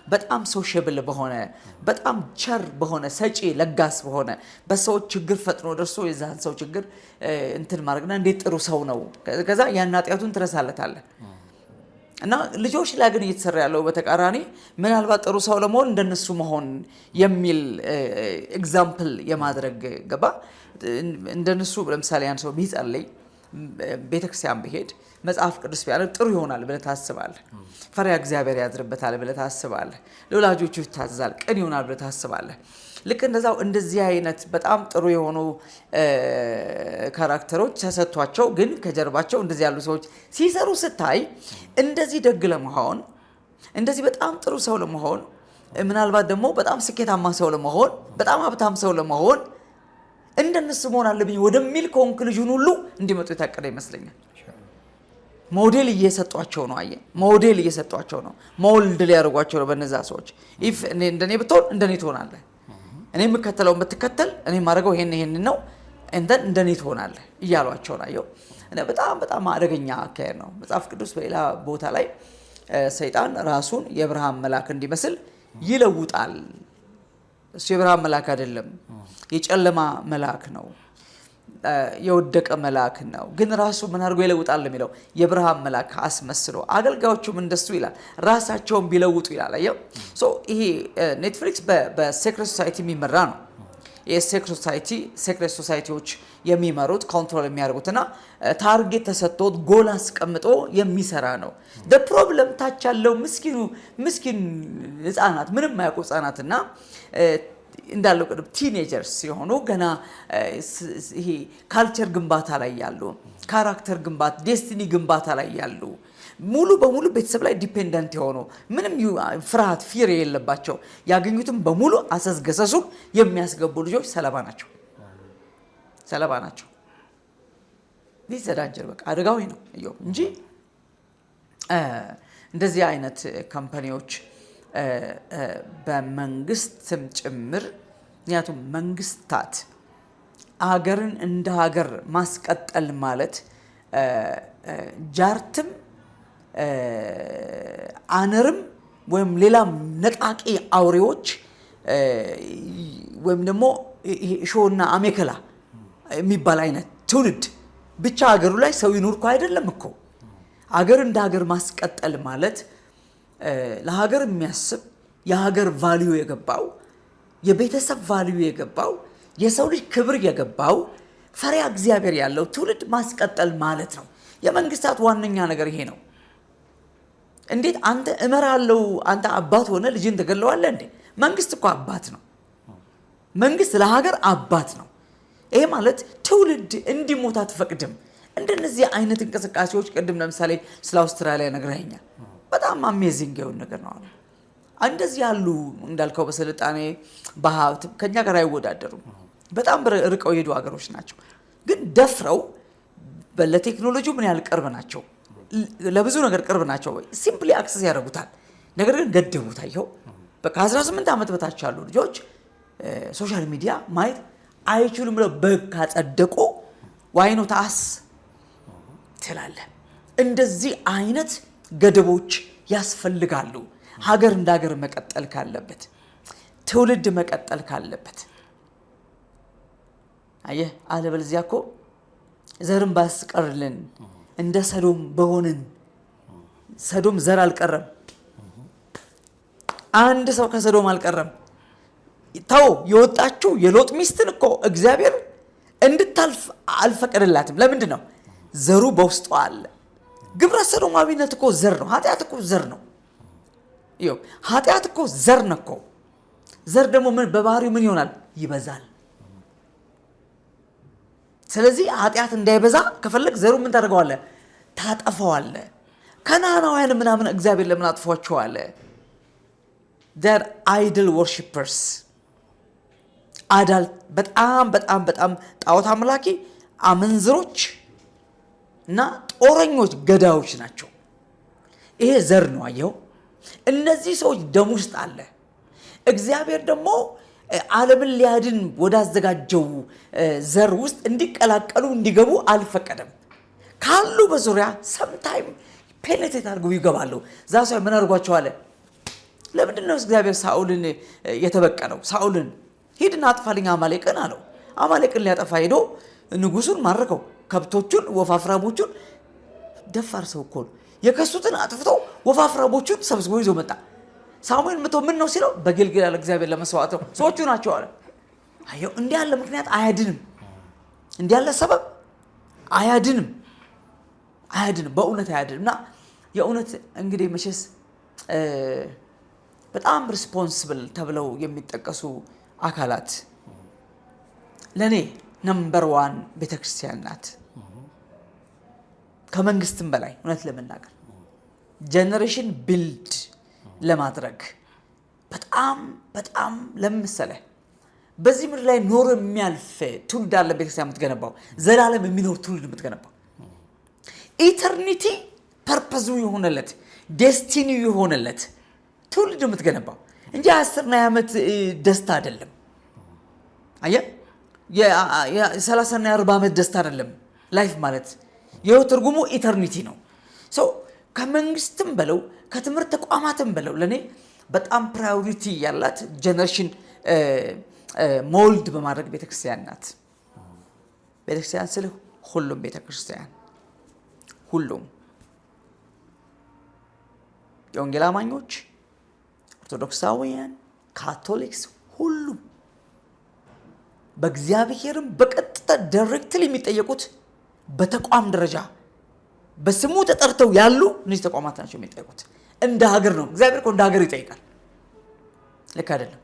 በጣም ሶሻብል በሆነ በጣም ቸር በሆነ ሰጪ ለጋስ በሆነ በሰዎች ችግር ፈጥኖ ደርሶ የዛን ሰው ችግር እንትን ማድረግና እንዴት ጥሩ ሰው ነው። ከዛ ያን ኃጢአቱን ትረሳለታለህ። እና ልጆች ላይ ግን እየተሰራ ያለው በተቃራኒ ምናልባት ጥሩ ሰው ለመሆን እንደነሱ መሆን የሚል ኤግዛምፕል የማድረግ ገባ። እንደነሱ ለምሳሌ ያን ሰው ቢጸልይ ቤተክርስቲያን ቢሄድ መጽሐፍ ቅዱስ ቢያነብ ጥሩ ይሆናል ብለህ ታስባለህ። ፈሪሃ እግዚአብሔር ያድርበታል ብለህ ታስባለህ። ለወላጆቹ ይታዘዛል፣ ቅን ይሆናል ብለህ ታስባለህ። ልክ እንደዛው እንደዚህ አይነት በጣም ጥሩ የሆኑ ካራክተሮች ተሰጥቷቸው ግን ከጀርባቸው እንደዚህ ያሉ ሰዎች ሲሰሩ ስታይ እንደዚህ ደግ ለመሆን እንደዚህ በጣም ጥሩ ሰው ለመሆን ምናልባት ደግሞ በጣም ስኬታማ ሰው ለመሆን በጣም ሀብታም ሰው ለመሆን እንደነሱ መሆን አለብኝ ወደሚል ኮንክሉዥን ሁሉ እንዲመጡ የታቀደ ይመስለኛል። ሞዴል እየሰጧቸው ነው። አየ ሞዴል እየሰጧቸው ነው። ሞልድ ሊያደርጓቸው ነው በነዛ ሰዎች። ኢፍ እንደኔ ብትሆን እንደኔ ትሆናለህ፣ እኔ የምከተለው የምትከተል፣ እኔ የማደርገው ይሄን ነው፣ እንደኔ ትሆናለህ እያሏቸው ናየው። በጣም በጣም አደገኛ አካሄድ ነው። መጽሐፍ ቅዱስ በሌላ ቦታ ላይ ሰይጣን ራሱን የብርሃን መልአክ እንዲመስል ይለውጣል። እሱ የብርሃን መልአክ አይደለም፣ የጨለማ መልአክ ነው፣ የወደቀ መልአክ ነው። ግን ራሱ ምን አድርጎ ይለውጣል የሚለው የብርሃን መልአክ አስመስሎ አገልጋዮቹም እንደሱ ይላል፣ ራሳቸውን ቢለውጡ ይላል። አየው ይሄ ኔትፍሊክስ በሴክሬት ሶሳይቲ የሚመራ ነው። ሴክሬት ሶሳይቲዎች የሚመሩት ኮንትሮል የሚያደርጉትና ታርጌት ተሰጥቶት ጎል አስቀምጦ የሚሰራ ነው። ፕሮብለም ታች ያለው ምስኪን ህፃናት ምንም የማያውቁ ህፃናትና እንዳለው ቅድም ቲኔጀርስ ሲሆኑ ገና ይሄ ካልቸር ግንባታ ላይ ያሉ፣ ካራክተር ግንባታ፣ ዴስቲኒ ግንባታ ላይ ያሉ ሙሉ በሙሉ ቤተሰብ ላይ ዲፔንደንት የሆኑ ምንም ፍርሃት ፊር የሌለባቸው ያገኙትም በሙሉ አሰስገሰሱ የሚያስገቡ ልጆች ሰለባ ናቸው። ሊዘዳጀር በቃ አደጋዊ ነው እንጂ እንደዚህ አይነት ካምፓኒዎች በመንግስትም ጭምር ምክንያቱም መንግስታት አገርን እንደ ሀገር ማስቀጠል ማለት ጃርትም አነርም ወይም ሌላም ነጣቂ አውሬዎች ወይም ደግሞ ሾና አሜከላ የሚባል አይነት ትውልድ ብቻ ሀገሩ ላይ ሰው ይኑር እኮ አይደለም እኮ። አገር እንደ ሀገር ማስቀጠል ማለት ለሀገር የሚያስብ የሀገር ቫልዩ የገባው የቤተሰብ ቫልዩ የገባው የሰው ልጅ ክብር የገባው ፈሪሃ እግዚአብሔር ያለው ትውልድ ማስቀጠል ማለት ነው። የመንግስታት ዋነኛ ነገር ይሄ ነው። እንዴት አንተ እመራለሁ አንተ አባት ሆነ ልጅን ትገለዋለህ እንዴ? መንግስት እኮ አባት ነው። መንግስት ለሀገር አባት ነው። ይሄ ማለት ትውልድ እንዲሞት አትፈቅድም። እንደነዚህ አይነት እንቅስቃሴዎች ቅድም ለምሳሌ ስለ አውስትራሊያ ነግረኸኛል። በጣም አሜዚንግ የሆነ ነገር ነው። እንደዚህ ያሉ እንዳልከው በስልጣኔ በሀብት ከኛ ጋር አይወዳደሩም። በጣም ርቀው የሄዱ ሀገሮች ናቸው። ግን ደፍረው ለቴክኖሎጂው ምን ያህል ቅርብ ናቸው፣ ለብዙ ነገር ቅርብ ናቸው። ሲምፕሊ አክሰስ ያደርጉታል። ነገር ግን ገደቡት። አየኸው ከ18 ዓመት በታች ያሉ ልጆች ሶሻል ሚዲያ ማየት አይችሉም ብለው በህግ ካጸደቁ ዋይኖ ታስ ትላለህ። እንደዚህ አይነት ገደቦች ያስፈልጋሉ። ሀገር እንደ ሀገር መቀጠል ካለበት፣ ትውልድ መቀጠል ካለበት አየህ። አለበለዚያ እኮ ዘርን ባስቀርልን እንደ ሰዶም በሆንን። ሰዶም ዘር አልቀረም፣ አንድ ሰው ከሰዶም አልቀረም። ተው የወጣችው የሎጥ ሚስትን እኮ እግዚአብሔር እንድታልፍ አልፈቀደላትም። ለምንድን ነው? ዘሩ በውስጧ አለ። ግብረ ሰዶማዊነት እኮ ዘር ነው። ኃጢአት እኮ ዘር ነው። ይኸው ኃጢአት እኮ ዘር ነው እኮ። ዘር ደግሞ ምን በባህሪው ምን ይሆናል? ይበዛል። ስለዚህ ኃጢአት እንዳይበዛ ከፈለግ ዘሩ ምን ታደርገዋለህ? ታጠፋዋለህ። ከነዓናውያን ምናምን እግዚአብሔር ለምን አጥፏቸዋል? they're idol worshippers አዳል በጣም በጣም በጣም ጣዖት አምላኪ አመንዝሮች እና ጦረኞች ገዳዮች ናቸው። ይሄ ዘር ነው። አየው እነዚህ ሰዎች ደም ውስጥ አለ። እግዚአብሔር ደግሞ ዓለምን ሊያድን ወዳዘጋጀው ዘር ውስጥ እንዲቀላቀሉ እንዲገቡ አልፈቀደም። ካሉ በዙሪያ ሰምታይም ፔኔትሬት አድርገው ይገባሉ። ዛሬ ምን አድርጓቸዋል? ለምንድን ነው እግዚአብሔር ሳኦልን የተበቀለው? ሳኦልን ሂድና አጥፋልኝ አማሌቅን አለው። አማሌቅን ሊያጠፋ ሄዶ ንጉሱን ማረከው። ከብቶቹን ወፋፍራሞቹን ደፋር ሰው እኮ የከሱትን አጥፍቶ ወፋፍራሞቹን ሰብስቦ ይዞ መጣ። ሳሙኤል መቶ ምን ነው ሲለው በጊልጋል ያለ እግዚአብሔር ለመስዋዕት ነው ሰዎቹ ናቸው አለ። አየው እንዲህ ያለ ምክንያት አያድንም። እንዲህ ያለ ሰበብ አያድንም። በእውነት አያድንም። እና የእውነት እንግዲህ መቼስ በጣም ሪስፖንሲብል ተብለው የሚጠቀሱ አካላት ለኔ ነምበር 1 ቤተክርስቲያን ናት። ከመንግስትም በላይ እውነት ለመናገር ጀነሬሽን ቢልድ ለማድረግ በጣም በጣም ለምሳሌ በዚህ ምድር ላይ ኖር የሚያልፍ ትውልድ አለ። ቤተክርስቲያን የምትገነባው ዘላለም የሚኖር ትውልድ የምትገነባው ኢተርኒቲ ፐርፐዙ የሆነለት ዴስቲኒ የሆነለት ትውልድ የምትገነባው እንጂ 10 ዓመት ደስታ አይደለም። አየህ የ30 እና 40 ዓመት ደስታ አይደለም። ላይፍ ማለት የህይወት ትርጉሙ ኢተርኒቲ ነው። ሶ ከመንግስትም በለው ከትምህርት ተቋማትም በለው ለኔ በጣም ፕራዮሪቲ ያላት ጀነሬሽን ሞልድ በማድረግ ቤተክርስቲያን ናት። ቤተክርስቲያን ስለ ሁሉም ቤተክርስቲያን ሁሉም የወንጌል አማኞች፣ ኦርቶዶክሳውያን፣ ካቶሊክስ ሁሉም በእግዚአብሔርም በቀጥታ ዳይሬክትሊ የሚጠየቁት በተቋም ደረጃ በስሙ ተጠርተው ያሉ እነዚህ ተቋማት ናቸው የሚጠየቁት። እንደ ሀገር ነው። እግዚአብሔር እኮ እንደ ሀገር ይጠይቃል። ልክ አይደለም።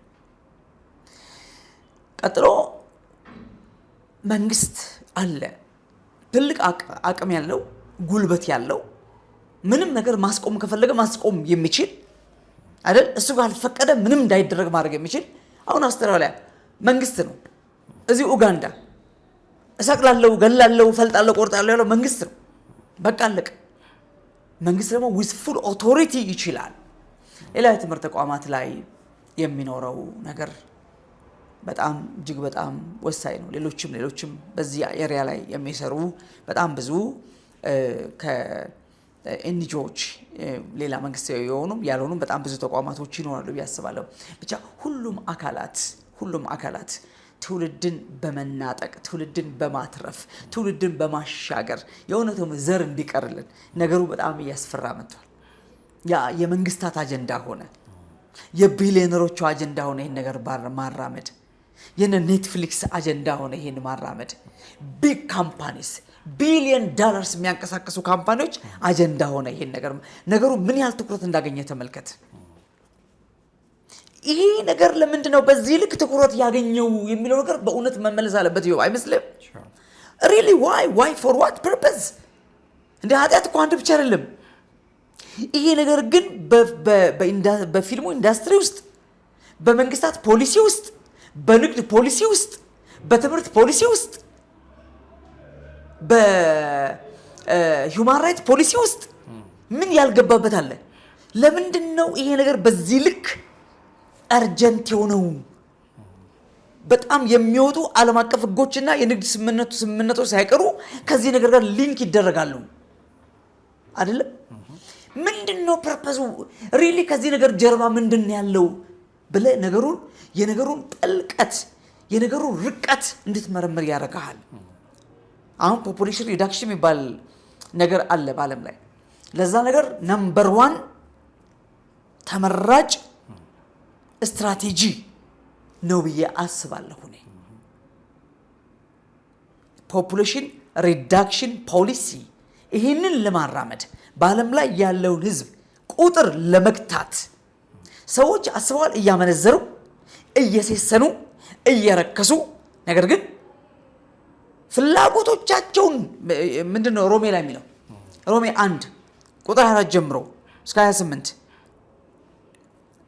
ቀጥሎ መንግስት አለ። ትልቅ አቅም ያለው ጉልበት ያለው ምንም ነገር ማስቆም ከፈለገ ማስቆም የሚችል አይደል? እሱ ጋር አልፈቀደ ምንም እንዳይደረግ ማድረግ የሚችል አሁን አውስትራሊያ መንግስት ነው። እዚህ ኡጋንዳ እሰቅላለሁ፣ ገላለሁ፣ ፈልጣለሁ፣ ቆርጣለሁ ያለው መንግስት ነው። በቃ አለቀ። መንግስት ደግሞ with full authority ይችላል። ሌላ የትምህርት ተቋማት ላይ የሚኖረው ነገር በጣም እጅግ በጣም ወሳኝ ነው። ሌሎችም በዚህ ኤሪያ ላይ የሚሰሩ በጣም ብዙ ከኤንጂኦዎች ሌላ መንግስታዊ የሆኑም ያልሆኑም በጣም ብዙ ተቋማቶች ይኖራሉ ያስባለሁ። ብቻ ሁሉም አካላት ትውልድን በመናጠቅ ትውልድን በማትረፍ ትውልድን በማሻገር የእውነትም ዘር እንዲቀርልን ነገሩ በጣም እያስፈራ መጥቷል። ያ የመንግስታት አጀንዳ ሆነ፣ የቢሊዮነሮቹ አጀንዳ ሆነ ይሄን ነገር ማራመድ፣ የነ ኔትፍሊክስ አጀንዳ ሆነ ይሄን ማራመድ። ቢግ ካምፓኒስ ቢሊዮን ዶላርስ የሚያንቀሳቅሱ ካምፓኒዎች አጀንዳ ሆነ ይሄን ነገሩ ምን ያህል ትኩረት እንዳገኘ ተመልከት። ይሄ ነገር ለምንድን ነው በዚህ ልክ ትኩረት ያገኘው የሚለው ነገር በእውነት መመለስ አለበት። ይኸው አይመስልም? really why for what purpose? እንደ ኃጢአት እኮ አንድ ብቻ አይደለም። ይሄ ነገር ግን በፊልሙ ኢንዱስትሪ ውስጥ፣ በመንግስታት ፖሊሲ ውስጥ፣ በንግድ ፖሊሲ ውስጥ፣ በትምህርት ፖሊሲ ውስጥ፣ በሂውማን ራይት ፖሊሲ ውስጥ ምን ያልገባበት አለ? ለምንድን ነው ይሄ ነገር በዚህ ልክ አርጀንት የሆነው? በጣም የሚወጡ ዓለም አቀፍ ህጎችና የንግድ ስምምነቶች ሳይቀሩ ከዚህ ነገር ጋር ሊንክ ይደረጋሉ አይደለም? ምንድነው ፐርፐዙ? ሪሊ ከዚህ ነገር ጀርባ ምንድን ያለው ብለህ የነገሩን ጥልቀት የነገሩን ርቀት እንድትመረምር ያደርጋል። አሁን ፖፑሌሽን ሪዳክሽን የሚባል ነገር አለ በዓለም ላይ። ለዛ ነገር ነምበር 1 ተመራጭ ስትራቴጂ ነው ብዬ አስባለሁ። ፖፑሌሽን ሪዳክሽን ፖሊሲ ይህንን ለማራመድ በዓለም ላይ ያለውን ህዝብ ቁጥር ለመግታት ሰዎች አስበዋል። እያመነዘሩ እየሴሰኑ እየረከሱ ነገር ግን ፍላጎቶቻቸውን ምንድነው ሮሜ ላይ የሚለው ሮሜ 1 ቁጥር 4 ጀምሮ እስከ 28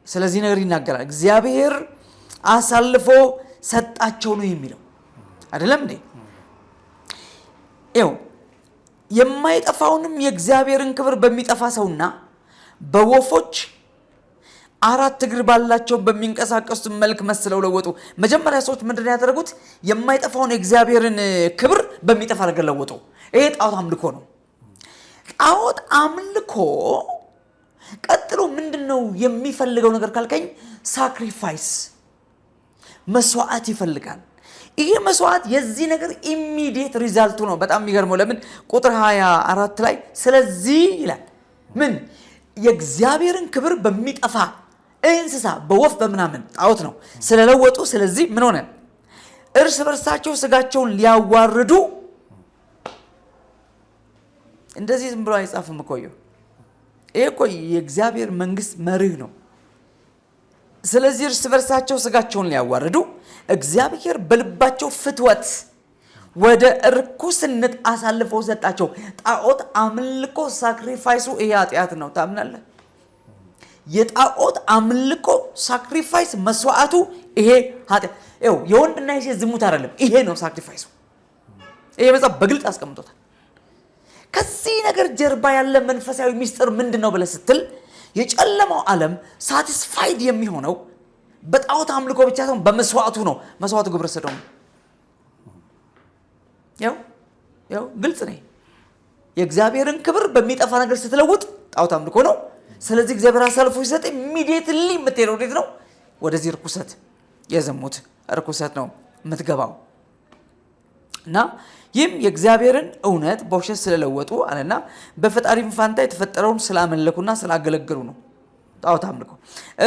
ስለዚህ ነገር ይናገራል። እግዚአብሔር አሳልፎ ሰጣቸው ነው የሚለው አይደለም እንዴ? ይኸው የማይጠፋውንም የእግዚአብሔርን ክብር በሚጠፋ ሰውና በወፎች 4 እግር ባላቸው በሚንቀሳቀሱት መልክ መስለው ለወጡ። መጀመሪያ ሰዎች ምንድነው ያደረጉት? የማይጠፋውን የእግዚአብሔርን ክብር በሚጠፋ ነገር ለወጡ። ይሄ ጣዖት አምልኮ ነው። ጣዖት አምልኮ ቀጥሎ ምንድነው የሚፈልገው ነገር ካልከኝ ሳክሪፋይስ መስዋዕት ይፈልጋል። ይሄ መስዋዕት የዚህ ነገር ኢሚዲየት ሪዛልቱ ነው። በጣም የሚገርመው ለምን ቁጥር 24 ላይ ስለዚህ ይላል ምን የእግዚአብሔርን ክብር በሚጠፋ እንስሳ በወፍ በምናምን ጣዖት ነው ስለለወጡ ስለዚህ ምን ሆነ? እርስ በርሳቸው ስጋቸውን ሊያዋርዱ። እንደዚህ ዝም ብሎ አይጻፍም እኮ ይሄ እኮ የእግዚአብሔር መንግስት መርህ ነው። ስለዚህ እርስ በርሳቸው ስጋቸውን ሊያዋርዱ እግዚአብሔር በልባቸው ፍትወት ወደ እርኩስነት አሳልፈው ሰጣቸው። ጣዖት አምልኮ ሳክሪፋይሱ ይሄ ኃጢአት ነው። ታምናለህ? የጣዖት አምልኮ ሳክሪፋይስ መስዋዕቱ ይሄ ኃጢአት። ይኸው የወንድና የሴት ዝሙት አይደለም፣ ይሄ ነው ሳክሪፋይሱ። ይሄ መጽሐፍ በግልጽ አስቀምጦታል። ከዚህ ነገር ጀርባ ያለ መንፈሳዊ ሚስጥር ምንድነው ብለህ ስትል የጨለማው ዓለም ሳቲስፋይድ የሚሆነው በጣዖት አምልኮ ብቻ ሳይሆን በመስዋዕቱ ነው። መስዋዕቱ ግብረ ሰዶም ያው ግልጽ ነው። የእግዚአብሔርን ክብር በሚጠፋ ነገር ስትለውጥ ጣዖት አምልኮ ነው። ስለዚህ እግዚአብሔር አሳልፎ ሲሰጥ ኢሚዲየትሊ የምትሄደው ወዴት ነው? ወደዚህ ርኩሰት፣ የዝሙት ርኩሰት ነው የምትገባው። እና ይህም የእግዚአብሔርን እውነት በውሸት ስለለወጡ አለና በፈጣሪም ፋንታ የተፈጠረውን ስላመለኩና ስላገለገሉ ነው ጣዖት አምልኮ።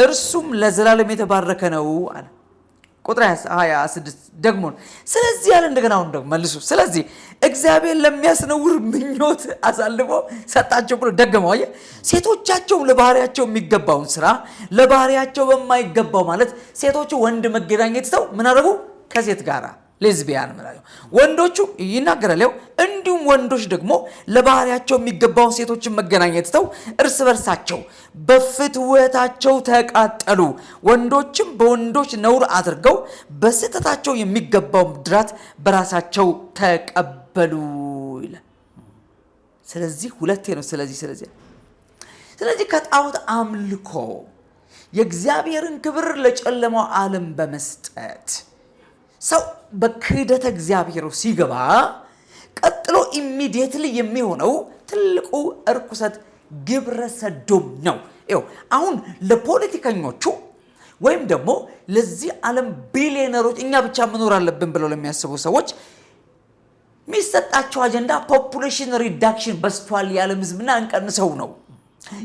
እርሱም ለዘላለም የተባረከ ነው አለ። ቁጥር 26 ደግሞ ስለዚህ ያለ እንደገና አሁን ደግሞ መልሱ። ስለዚህ እግዚአብሔር ለሚያስነውር ምኞት አሳልፎ ሰጣቸው ብሎ ደገመው። አየህ፣ ሴቶቻቸው ለባህሪያቸው የሚገባውን ስራ ለባህሪያቸው በማይገባው ማለት ሴቶቹ ወንድ መገናኘት ተው ምን አደረጉ? ከሴት ጋራ ሌዝቢያን ማለት ነው። ወንዶቹ ይናገራል። እንዲሁም ወንዶች ደግሞ ለባህሪያቸው የሚገባውን ሴቶችን መገናኘት ተው እርስ በርሳቸው በፍትወታቸው ተቃጠሉ። ወንዶችም በወንዶች ነውር አድርገው በስህተታቸው የሚገባውን ብድራት በራሳቸው ተቀበሉ ይላል። ስለዚህ ሁለቴ ነው። ስለዚህ ከጣዖት አምልኮ የእግዚአብሔርን ክብር ለጨለማው ዓለም በመስጠት ሰው በክህደተ እግዚአብሔር ሲገባ ቀጥሎ ኢሚዲየትሊ የሚሆነው ትልቁ እርኩሰት ግብረ ሰዶም ነው። አሁን ለፖለቲከኞቹ ወይም ደግሞ ለዚህ ዓለም ቢሊዮነሮች እኛ ብቻ መኖር አለብን ብለው ለሚያስቡ ሰዎች የሚሰጣቸው አጀንዳ ፖፑሌሽን ሪዳክሽን በስቷል የዓለም ህዝብና እንቀንሰው ነው።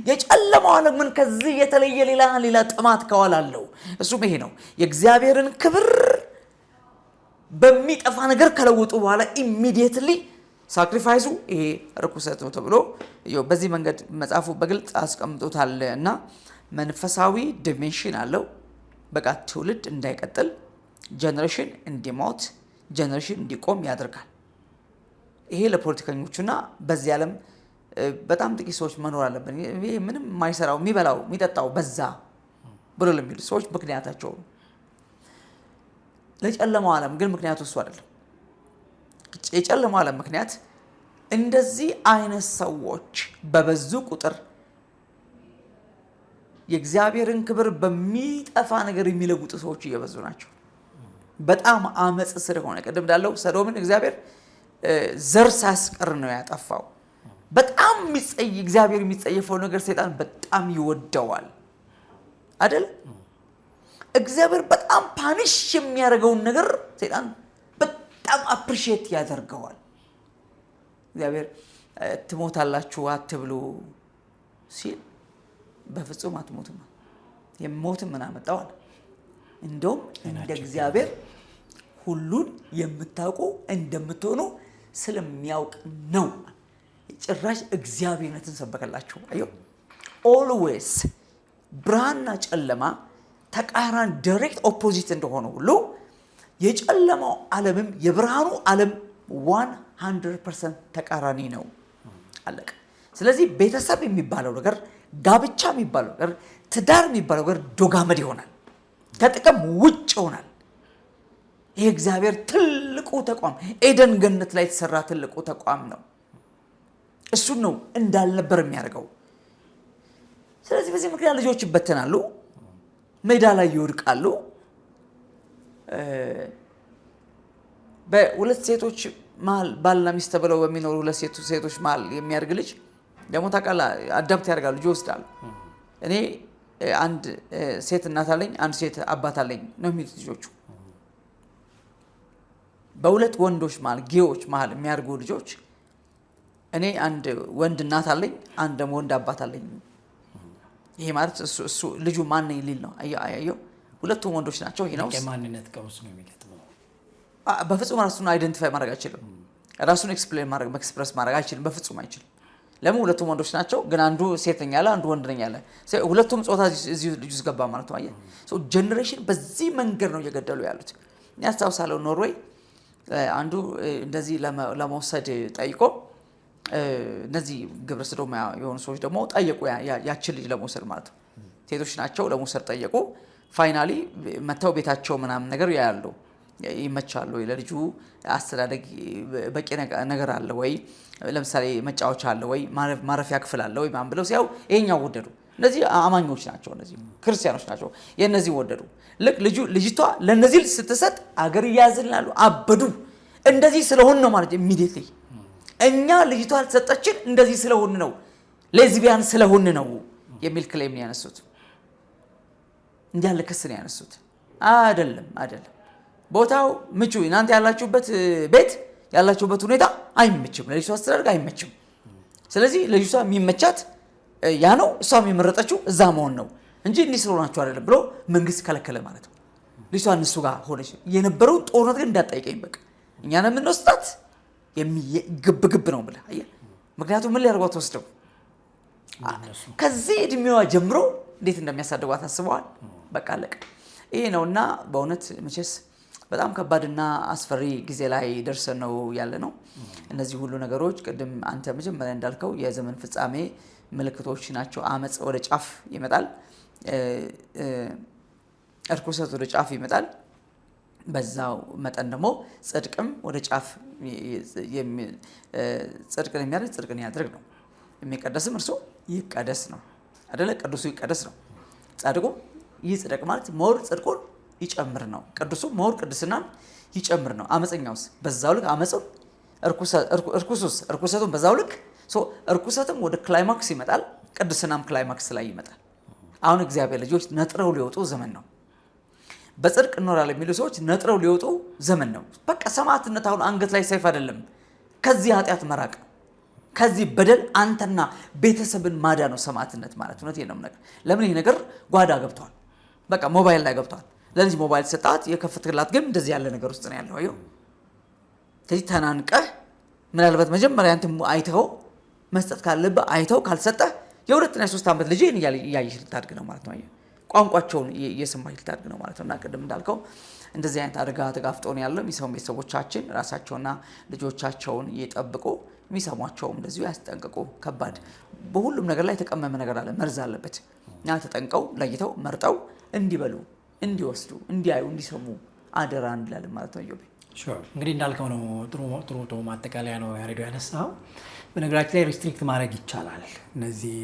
የጨለማው ዓለም ምን ከዚህ የተለየ ሌላ ጥማት ከዋላለው እሱም ይሄ ነው። የእግዚአብሔርን ክብር በሚጠፋ ነገር ከለውጡ በኋላ ኢሚዲየትሊ ሳክሪፋይሱ ይሄ ርኩሰት ነው ተብሎ በዚህ መንገድ መጽሐፉ በግልጽ አስቀምጦታል። እና መንፈሳዊ ዲሜንሽን አለው። በቃ ትውልድ እንዳይቀጥል፣ ጀነሬሽን እንዲሞት፣ ጀነሬሽን እንዲቆም ያደርጋል። ይሄ ለፖለቲከኞቹና በዚህ ዓለም በጣም ጥቂት ሰዎች መኖር አለብን። ይሄ ምንም የማይሰራው የሚበላው የሚጠጣው በዛ ብሎ ለሚሉ ሰዎች ምክንያታቸው ነው። ለጨለማው ዓለም ግን ምክንያቱ እሱ አይደለም። የጨለማው ዓለም ምክንያት እንደዚህ አይነት ሰዎች በበዙ ቁጥር የእግዚአብሔርን ክብር በሚጠፋ ነገር የሚለውጡ ሰዎች እየበዙ ናቸው። በጣም አመጽ ስለሆነ ቅድም እንዳለው ሰዶምን እግዚአብሔር ዘር ሳያስቀር ነው ያጠፋው። በጣም እግዚአብሔር የሚጸየፈው ነገር ሰይጣን በጣም ይወደዋል አይደል? እግዚአብሔር በጣም ፓኒሽ የሚያደርገውን ነገር ሰይጣን በጣም አፕሪሺየት ያደርገዋል። እግዚአብሔር ትሞታላችሁ አትብሉ ሲል በፍጹም አትሞቱም፣ የሞትም ምን አመጣዋል? እንደውም እንደ እግዚአብሔር ሁሉን የምታውቁ እንደምትሆኑ ስለሚያውቅ ነው። ጭራሽ እግዚአብሔርነትን ሰበከላቸው። አዩ ኦልዌይስ ብርሃንና ጨለማ ተቃራኒ ዳይሬክት ኦፖዚት እንደሆነ ሁሉ የጨለማው ዓለምም የብርሃኑ ዓለም 100% ተቃራኒ ነው። አለቀ። ስለዚህ ቤተሰብ የሚባለው ነገር፣ ጋብቻ የሚባለው ነገር፣ ትዳር የሚባለው ነገር ዶጋመድ ይሆናል፣ ከጥቅም ውጭ ይሆናል። ይሄ እግዚአብሔር ትልቁ ተቋም ኤደን ገነት ላይ የተሰራ ትልቁ ተቋም ነው። እሱን ነው እንዳልነበር የሚያደርገው። ስለዚህ በዚህ ምክንያት ልጆች ይበተናሉ፣ ሜዳ ላይ ይወድቃሉ። በሁለት ሴቶች መሀል ባልና ሚስት ተብለው በሚኖሩ ሁለት ሴቶች መሀል የሚያድግ ልጅ ደግሞ ታውቃለህ አዳፕት ያደርጋሉ፣ ልጅ ይወስዳሉ። እኔ አንድ ሴት እናት አለኝ፣ አንድ ሴት አባት አለኝ ነው የሚሉት ልጆቹ። በሁለት ወንዶች መሀል ጌዎች መሀል የሚያድጉ ልጆች እኔ አንድ ወንድ እናት አለኝ፣ አንድ ደግሞ ወንድ አባት አለኝ። ይሄ ማለት እሱ ልጁ ማን ነኝ ሊል ነው። አየው ሁለቱም ወንዶች ናቸው። ይሄ ነው የማንነት ቀውስ ነው የሚገጥመው። በፍጹም ራሱን አይደንቲፋይ ማድረግ አይችልም። ራሱን ኤክስፕረስ ማድረግ አይችልም። በፍጹም አይችልም። ለምን? ሁለቱም ወንዶች ናቸው፣ ግን አንዱ ሴት ነኝ ያለ አንዱ ወንድ ነኝ ያለ፣ ሁለቱም ጾታ እዚህ ልጁ ውስጥ ገባ ማለት ነው። አየህ ጀነሬሽን በዚህ መንገድ ነው እየገደሉ ያሉት። ያስታውሳለሁ ኖርዌይ አንዱ እንደዚህ ለመውሰድ ጠይቆ እነዚህ ግብረ ሰዶም የሆኑ ሰዎች ደግሞ ጠየቁ ያችን ልጅ ለመውሰድ ማለት ነው። ሴቶች ናቸው ለመውሰድ ጠየቁ። ፋይናሊ መተው ቤታቸው ምናምን ነገር ያያሉ፣ ይመቻሉ ወይ ለልጁ አስተዳደግ በቂ ነገር አለ ወይ፣ ለምሳሌ መጫወቻ አለ ወይ፣ ማረፊያ ክፍል አለ ወይ ማን ብለው ሲያው ይሄኛው ወደዱ። እነዚህ አማኞች ናቸው፣ እነዚህ ክርስቲያኖች ናቸው። የነዚህ ወደዱ። ልክ ልጅቷ ለነዚህ ስትሰጥ አገር ያዝልናሉ፣ አበዱ። እንደዚህ ስለሆነ ነው ማለት ኢሚዲየትሊ እኛ ልጅቷ አልተሰጠችን እንደዚህ ስለሆነ ነው፣ ሌዝቢያን ስለሆነ ነው የሚል ክሌም ነው ያነሱት። እንዲያለ ክስ ነው ያነሱት። አይደለም ቦታው ምቹ፣ እናንተ ያላችሁበት ቤት ያላችሁበት ሁኔታ አይመችም፣ ለልጅቷ አስተዳደግ አይመችም። ስለዚህ ልጅቷ የሚመቻት ያ ነው፣ እሷ የሚመረጠችው እዛ መሆን ነው እንጂ እንዲህ ስለሆናችሁ አይደለም ብሎ መንግስት ከለከለ ማለት ነው። ልጅቷ እነሱ ጋር ሆነች። የነበረውን ጦርነት ግን እንዳትጠይቀኝ በቃ እኛ ነው የምንወስዳት ግብ ነው ብለህ አየህ። ምክንያቱም ምን ሊያደርጓት ወስደው ከዚህ እድሜዋ ጀምሮ እንዴት እንደሚያሳድጓት አስበዋል። በቃ አለቀ። ይሄ ነውና በእውነት መቼስ በጣም ከባድና አስፈሪ ጊዜ ላይ ደርሰን ነው ያለ ነው። እነዚህ ሁሉ ነገሮች ቅድም አንተ መጀመሪያ እንዳልከው የዘመን ፍጻሜ ምልክቶች ናቸው። አመጽ ወደ ጫፍ ይመጣል፣ እርኩሰት ወደ ጫፍ ይመጣል። በዛው መጠን ደግሞ ጽድቅም ወደ ጫፍ ጽድቅን የሚያደርግ ጽድቅን ያድርግ ነው። የሚቀደስም እርሱ ይቀደስ ነው አይደለ? ቅዱሱ ይቀደስ ነው። ጻድቁ ይጽደቅ ማለት ሞር ጽድቁን ይጨምር ነው። ቅዱሱ ሞር ቅድስናን ይጨምር ነው። አመፀኛውስ በዛው ልክ አመፀው፣ እርኩሰቱን በዛው ልክ እርኩሰትም ወደ ክላይማክስ ይመጣል፣ ቅድስናም ክላይማክስ ላይ ይመጣል። አሁን እግዚአብሔር ልጆች ነጥረው ሊወጡ ዘመን ነው። በጽድቅ እኖራለን የሚሉ ሰዎች ነጥረው ሊወጡ ዘመን ነው። በቃ ሰማዕትነት አሁን አንገት ላይ ሰይፍ አይደለም። ከዚህ ኃጢአት መራቅ፣ ከዚህ በደል አንተና ቤተሰብን ማዳ ነው ሰማዕትነት ማለት። እውነቴን ነው ነገር። ለምን ይሄ ነገር ጓዳ ገብቷል። በቃ ሞባይል ላይ ገብቷል። ለልጅ ሞባይል ሰጣት የከፈትክላት ግን እንደዚህ ያለ ነገር ውስጥ ነው ያለው። አየው። ስለዚህ ተናንቀህ ምናልባት መጀመሪያ አንተ አይተው መስጠት ካለብህ አይተው ካልሰጠህ የሁለትና የሶስት ዓመት ልጅ እያየሽ ልታድግ ነው ማለት ነው። አየው። ቋንቋቸውን እየሰማች ልታድግ ነው ማለት ነው። እና ቅድም እንዳልከው እንደዚህ አይነት አደጋ ተጋፍጦ ነው ያለው። የሚሰሙ ቤተሰቦቻችን ራሳቸውና ልጆቻቸውን እየጠብቁ የሚሰሟቸውም እንደዚሁ ያስጠንቅቁ። ከባድ በሁሉም ነገር ላይ የተቀመመ ነገር አለ፣ መርዝ አለበት እና ተጠንቀው ለይተው መርጠው እንዲበሉ፣ እንዲወስዱ፣ እንዲያዩ፣ እንዲሰሙ አደራ እንላለን ማለት ነው። ዮቤ እንግዲህ እንዳልከው ነው። ጥሩ ማጠቃለያ ነው ያሬዶ ያነሳው። በነገራችን ላይ ሪስትሪክት ማድረግ ይቻላል። እነዚህ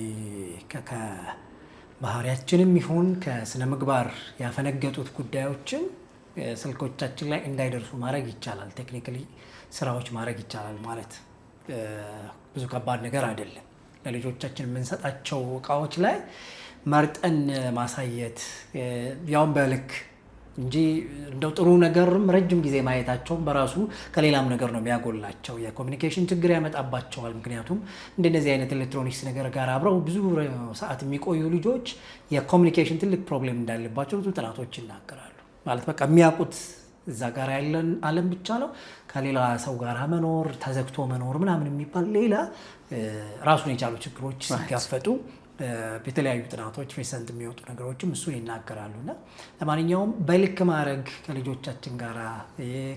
ባህሪያችንም ይሁን ከስነ ምግባር ያፈነገጡት ጉዳዮችን ስልኮቻችን ላይ እንዳይደርሱ ማድረግ ይቻላል። ቴክኒካሊ ስራዎች ማድረግ ይቻላል ማለት ብዙ ከባድ ነገር አይደለም። ለልጆቻችን የምንሰጣቸው እቃዎች ላይ መርጠን ማሳየት ያውን በልክ እንጂ እንደው ጥሩ ነገርም ረጅም ጊዜ ማየታቸው በራሱ ከሌላም ነገር ነው የሚያጎላቸው። የኮሚኒኬሽን ችግር ያመጣባቸዋል። ምክንያቱም እንደነዚህ አይነት ኤሌክትሮኒክስ ነገር ጋር አብረው ብዙ ሰዓት የሚቆዩ ልጆች የኮሚኒኬሽን ትልቅ ፕሮብሌም እንዳለባቸው ብዙ ጥናቶች ይናገራሉ። ማለት በቃ የሚያውቁት እዛ ጋር ያለን ዓለም ብቻ ነው። ከሌላ ሰው ጋር መኖር ተዘግቶ መኖር ምናምን የሚባል ሌላ ራሱን የቻሉ ችግሮች ሲጋፈጡ በተለያዩ ጥናቶች ሪሰንት የሚወጡ ነገሮችም እሱን ይናገራሉና ለማንኛውም በልክ ማድረግ ከልጆቻችን ጋራ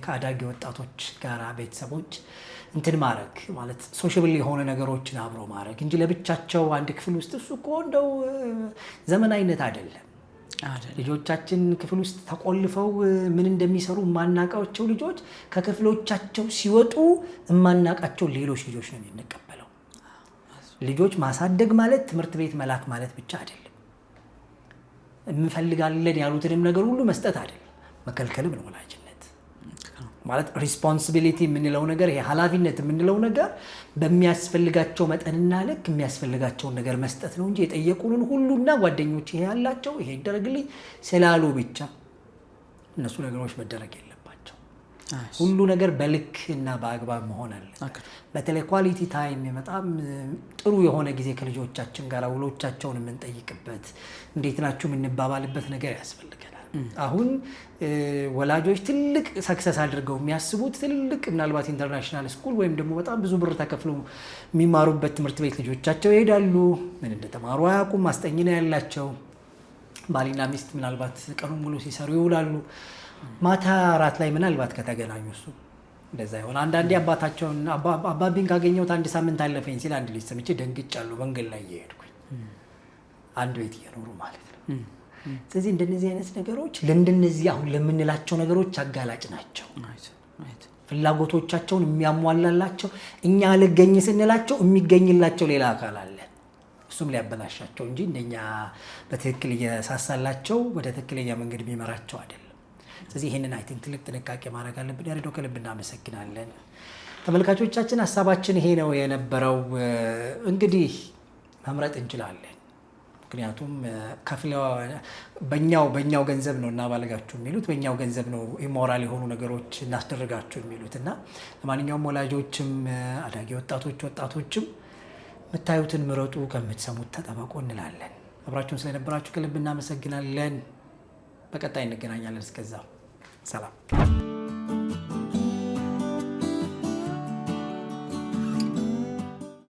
ከአዳጊ ወጣቶች ጋራ ቤተሰቦች እንትን ማድረግ ማለት ሶሻብል የሆነ ነገሮችን አብሮ ማድረግ እንጂ ለብቻቸው አንድ ክፍል ውስጥ እሱ እኮ እንደው ዘመናዊነት አይደለም። ልጆቻችን ክፍል ውስጥ ተቆልፈው ምን እንደሚሰሩ የማናውቃቸው ልጆች ከክፍሎቻቸው ሲወጡ የማናውቃቸው ሌሎች ልጆች ነው የምንቀበለው። ልጆች ማሳደግ ማለት ትምህርት ቤት መላክ ማለት ብቻ አይደለም። እንፈልጋለን ያሉትንም ነገር ሁሉ መስጠት አይደለም፣ መከልከልም ነው። ወላጅነት ማለት ሪስፖንሲቢሊቲ የምንለው ነገር ይሄ ኃላፊነት የምንለው ነገር በሚያስፈልጋቸው መጠንና ልክ የሚያስፈልጋቸውን ነገር መስጠት ነው እንጂ የጠየቁንን ሁሉና ጓደኞች ይሄ ያላቸው ይሄ ይደረግልኝ ስላሉ ብቻ እነሱ ነገሮች መደረግ የለባቸው። ሁሉ ነገር በልክ እና በአግባብ መሆን አለ። በተለይ ኳሊቲ ታይም በጣም ጥሩ የሆነ ጊዜ ከልጆቻችን ጋር ውሎቻቸውን የምንጠይቅበት እንዴት ናችሁ የምንባባልበት ነገር ያስፈልጋል። አሁን ወላጆች ትልቅ ሰክሰስ አድርገው የሚያስቡት ትልቅ ምናልባት ኢንተርናሽናል ስኩል ወይም ደግሞ በጣም ብዙ ብር ተከፍሎ የሚማሩበት ትምህርት ቤት ልጆቻቸው ይሄዳሉ። ምን እንደተማሩ አያውቁም። ማስጠኝ ነው ያላቸው። ባልና ሚስት ምናልባት ቀኑን ሙሉ ሲሰሩ ይውላሉ። ማታ እራት ላይ ምናልባት ከተገናኙ እሱ እንደዛ ይሆን። አንዳንዴ አባታቸውን አባቢን ካገኘሁት 1 ሳምንት አለፈኝ ሲል አንድ ልጅ ሰምቼ ደንግጫለሁ። መንገድ ላይ እየሄድኩኝ አንድ ቤት እየኖሩ ማለት ነው። ስለዚህ እንደነዚህ አይነት ነገሮች ለእንደነዚህ አሁን ለምንላቸው ነገሮች አጋላጭ ናቸው። ፍላጎቶቻቸውን የሚያሟላላቸው እኛ ልገኝ ስንላቸው የሚገኝላቸው ሌላ አካል አለ። እሱም ሊያበላሻቸው እንጂ እንደኛ በትክክል እየሳሳላቸው ወደ ትክክለኛ መንገድ የሚመራቸው አይደለም። ስለዚህ ይህንን አይ ቲንክ ትልቅ ጥንቃቄ ማድረግ አለብን። ያሬዶ ከልብ እናመሰግናለን። ተመልካቾቻችን ሀሳባችን ይሄ ነው የነበረው። እንግዲህ መምረጥ እንችላለን። ምክንያቱም ከፍለው በእኛው ገንዘብ ነው እና ባለጋችሁ የሚሉት በእኛው ገንዘብ ነው ኢሞራል የሆኑ ነገሮች እናስደርጋችሁ የሚሉት እና ለማንኛውም ወላጆችም አዳጊ ወጣቶችም የምታዩትን ምረጡ፣ ከምትሰሙት ተጠበቁ እንላለን። አብራችሁን ስለነበራችሁ ከልብ እናመሰግናለን። በቀጣይ እንገናኛለን። እስከዛው ሰላም።